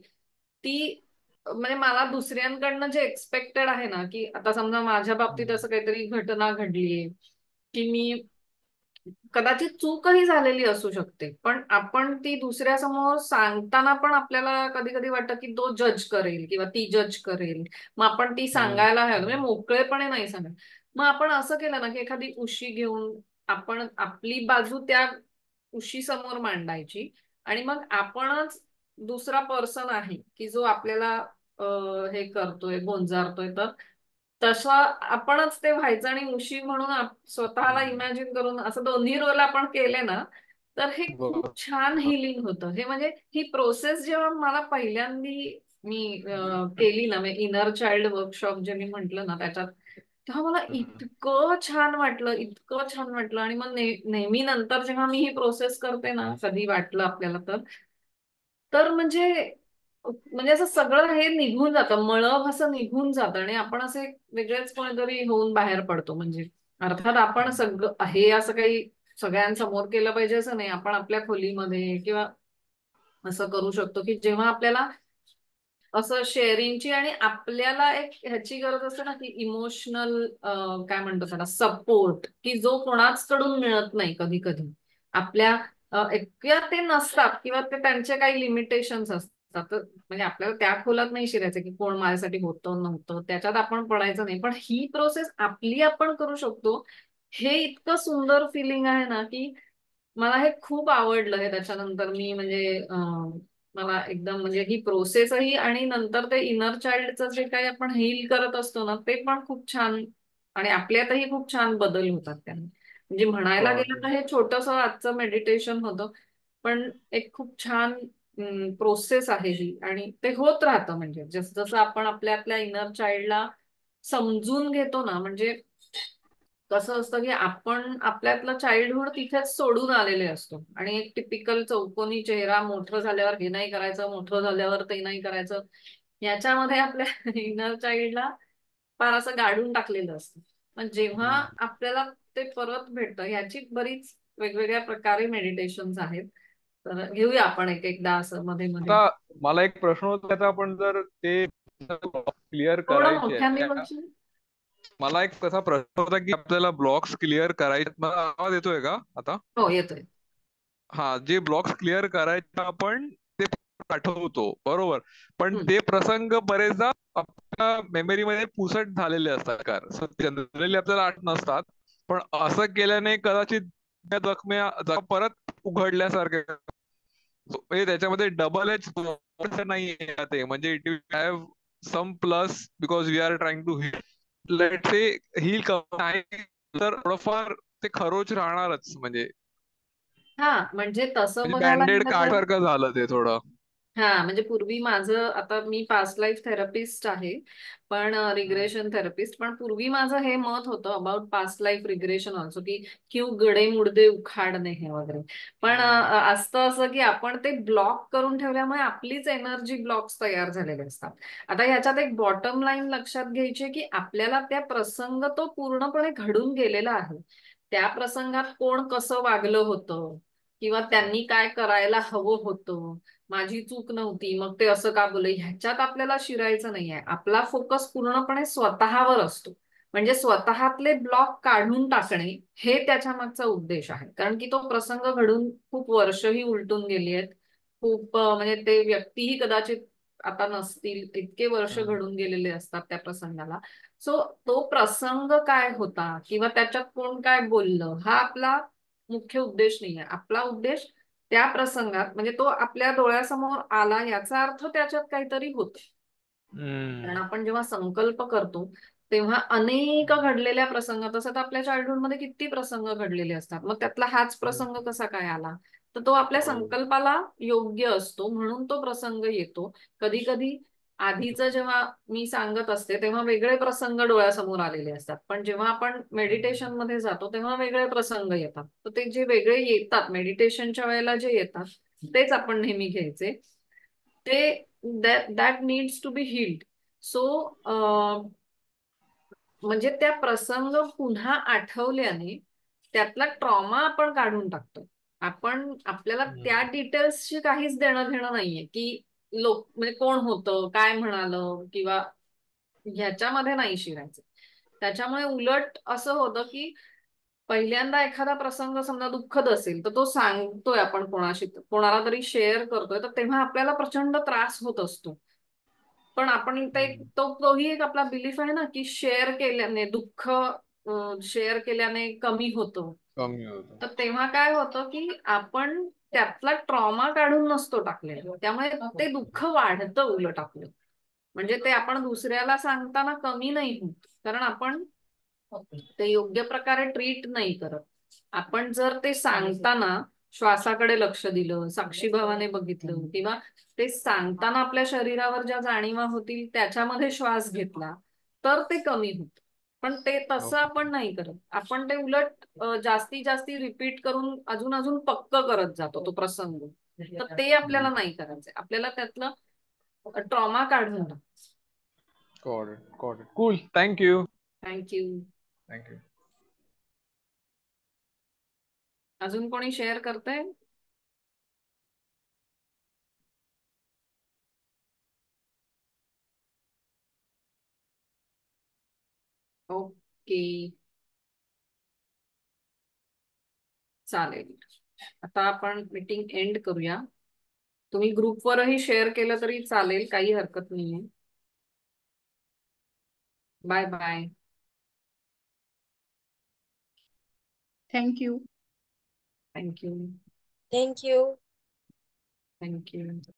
ती म्हणजे मला दुसऱ्यांकडनं जे एक्सपेक्टेड आहे ना, की आता समजा माझ्या बाबतीत हम्म. असं काहीतरी घटना घडलीये की मी कदाचित चूकही झालेली असू शकते, पण आपण ती दुसऱ्यासमोर सांगताना पण आपल्याला कधी कधी वाटतं की तो जज करेल किंवा ती जज करेल. मग आपण ती हम्म. सांगायला हवं, म्हणजे हम्म. मोकळेपणे नाही सांगत. मग आपण असं केलं ना की एखादी उशी घेऊन आपण आपली बाजू त्या उशी समोर मांडायची आणि मग आपणच दुसरा पर्सन आहे की जो आपल्याला हे करतोय, गोंजारतोय. तर तसं आपणच ते व्हायचं आणि उशी म्हणून स्वतःला इमॅजिन करून असं दोन्ही रोल आपण केले ना, तर हे खूप छान बरोबर. हिलिंग होतं. हे म्हणजे ही प्रोसेस जेव्हा मला पहिल्यांदी मी केली ना, इनर चाइल्ड वर्कशॉप जे मी म्हंटल ना त्याच्यात, तेव्हा मला इतकं छान वाटलं, इतकं छान वाटलं. आणि मग नेहमी नंतर जेव्हा मी ही प्रोसेस करते ना, कधी वाटलं आपल्याला तर म्हणजे म्हणजे असं सगळं हे निघून जातं, मळभ असं निघून जातं आणि आपण असे वेगळेच कोणीतरी होऊन बाहेर पडतो. म्हणजे अर्थात आपण सगळं हे असं काही सगळ्यांसमोर केलं पाहिजे असं नाही. आपण आपल्या खोलीमध्ये किंवा असं करू शकतो की जेव्हा आपल्याला असं शेअरिंगची आणि आपल्याला एक ह्याची गरज असते ना की इमोशनल काय म्हणतो त्याला, सपोर्ट, की जो कोणाच कडून मिळत नाही कधी कधी आपल्या किंवा ते नसतात किंवा ते त्यांचे काही लिमिटेशन्स असतात. तर म्हणजे आपल्याला त्या खोलात नाही शिरायचं की कोण माझ्यासाठी होतं नव्हतं, त्याच्यात आपण पडायचं नाही. पण ही प्रोसेस आपली आपण करू शकतो. हे इतकं सुंदर फिलिंग आहे ना की मला हे खूप आवडलं. हे त्याच्यानंतर मी म्हणजे मला एकदम म्हणजे ही प्रोसेसही आणि नंतर ते इनर चाइल्डचं जे काही आपण हील करत असतो ना, ते पण खूप छान आणि आपल्यातही खूप छान बदल होतात त्याने. म्हणजे म्हणायला गेलं तर हे छोटंसं आजचं मेडिटेशन होतं, पण एक खूप छान प्रोसेस आहे ही आणि ते होत राहतं. म्हणजे जसं जसं आपण आपल्या आपल्या इनर चाइल्डला समजून घेतो ना, म्हणजे कसं असतं की आपण आपल्यातलं चाइल्डहुड तिथेच सोडून आलेले असतो आणि एक टिपिकल चौकोनी चेहरा, मोठं झाल्यावर हे नाही करायचं, मोठं झाल्यावर ते नाही करायचं, याच्यामध्ये आपल्या इनर चाइल्डला फार असं गाडून टाकलेलं असतं. पण जेव्हा आपल्याला ते परत भेटतं, ह्याची बरीच वेगवेगळ्या प्रकारे मेडिटेशन्स आहेत. तर घेऊया आपण एक एकदा असं मध्ये मध्ये. आता मला एक प्रश्न होता त्याचा, आपण जर ते क्लिअर थोडं करायचे मोठ्याने आहे, बोलशील? मला एक कसा प्रश्न होता की आपल्याला ब्लॉक्स क्लिअर करायचे, मला आवाज येतोय का आता? हो, येतोय. हा, जे ब्लॉक्स क्लिअर करायचे आपण ते आठवतो बरोबर, पण हम्म. ते प्रसंग बरेचदा आपल्या मेमरीमध्ये पुसट झालेले असतात. जनरली आपल्याला आठ नसतात, पण असं केल्याने कदाचित त्या जखम्या परत उघडल्यासारखे. म्हणजे त्याच्यामध्ये डबल एच नाही ते, म्हणजे it will have some plus because we are trying to heal. Let say heal नाही तर थोडंफार ते खरोच राहणारच. म्हणजे हा, म्हणजे तसं म्हणजे बघायला बँडेड गेलं तर काढल्यासारखं झालं ते थोडं. हा, म्हणजे पूर्वी माझं, आता मी पास्ट लाईफ थेरपिस्ट आहे, पण रिग्रेशन थेरपिस्ट, पण पूर्वी माझं हे मत होतं about past life regression also, की क्यू गडे मुडदे उखाडणे हे वगैरे. पण असतं असं की आपण ते ब्लॉक करून ठेवल्यामुळे आपलीच एनर्जी ब्लॉक्स तयार झालेले असतात. आता ह्याच्यात एक बॉटम लाईन लक्षात घ्यायची की आपल्याला त्या प्रसंग तो पूर्णपणे घडून गेलेला आहे. त्या प्रसंगात कोण कसं वागलं होतं किंवा त्यांनी काय करायला हवं होतं, माझी चूक नव्हती मग ते असं का बोलले, ह्याच्यात आपल्याला शिरायचं नाहीये. आपला फोकस पूर्णपणे स्वतःवर असतो. म्हणजे स्वतःतले ब्लॉक काढून टाकणे हे त्याच्या मागचा उद्देश आहे. कारण की तो प्रसंग घडून खूप वर्षही उलटून गेली आहेत. खूप म्हणजे ते व्यक्तीही कदाचित आता नसतील, इतके वर्ष घडून गेलेले असतात त्या प्रसंगाला. सो तो प्रसंग काय होता किंवा त्याच्यात कोण काय बोललं हा आपला मुख्य उद्देश नाहीये. आपला उद्देश त्या प्रसंगात, म्हणजे तो आपल्या डोळ्यासमोर आला याचा अर्थ त्याच्यात काहीतरी होत. कारण आपण जेव्हा संकल्प करतो तेव्हा अनेक घडलेल्या प्रसंग, तसं तर आपल्या चाइल्डहुडमध्ये किती प्रसंग घडलेले असतात, मग त्यातला हाच प्रसंग कसा काय आला, तर तो आपल्या संकल्पाला योग्य असतो म्हणून तो प्रसंग येतो. कधी कधी आधीचं जेव्हा मी सांगत असते तेव्हा वेगळे प्रसंग डोळ्यासमोर आलेले असतात, पण जेव्हा आपण मेडिटेशन मध्ये जातो तेव्हा वेगळे प्रसंग येतात. तर ते जे वेगळे येतात मेडिटेशनच्या वेळेला जे येतात तेच आपण नेहमी घ्यायचे. ते that needs to be healed. So म्हणजे त्या प्रसंग पुन्हा आठवल्याने त्यातला ट्रॉमा आपण काढून टाकतो. आपण, आपल्याला त्या डिटेल्सशी काहीच देणं घेणं नाहीये की लोक म्हणजे कोण होतं काय म्हणालं किंवा ह्याच्यामध्ये नाही शिरायचं. त्याच्यामुळे उलट असं होतं की पहिल्यांदा एखादा प्रसंग समजा दुःखद असेल तर तो सांगतोय आपण कोणाशी, कोणाला तरी शेअर करतोय, तर तेव्हा आपल्याला प्रचंड त्रास होत असतो. पण आपण ते, तोही एक आपला बिलीफ आहे ना की शेअर केल्याने दुःख शेअर केल्याने कमी होतं. कमी होतं. तर तेव्हा काय होतं की आपण त्यातला ट्रॉमा काढून नसतो टाकलेला, त्यामुळे ते दुःख वाढतं उलट आपलं. म्हणजे ते आपण दुसऱ्याला सांगताना कमी नाही होत, कारण आपण ते योग्य प्रकारे ट्रीट नाही करत. आपण जर ते सांगताना श्वासाकडे लक्ष दिलं, साक्षीभावाने बघितलं किंवा ते सांगताना आपल्या शरीरावर ज्या जाणीवा होतील त्याच्यामध्ये श्वास घेतला तर ते कमी होत. पण ते तसं आपण नाही करत. आपण ते उलट जास्तीत जास्ती रिपीट करून अजून अजून पक्क करत जातो तो प्रसंग. तर ते आपल्याला नाही करायचंय. आपल्याला त्यातलं ट्रॉमा काढून टाकायचं. Got it. Got it. Cool. Thank you. Thank you. Thank you. अजून कोणी शेअर करतंय? ओके, चालेल. आता आपण मीटिंग एंड करूया. तुम्ही ग्रुपवरही शेअर केलं तरी चालेल, काही हरकत नाहीये. Bye bye. Thank you. Thank you. Thank you. Thank you.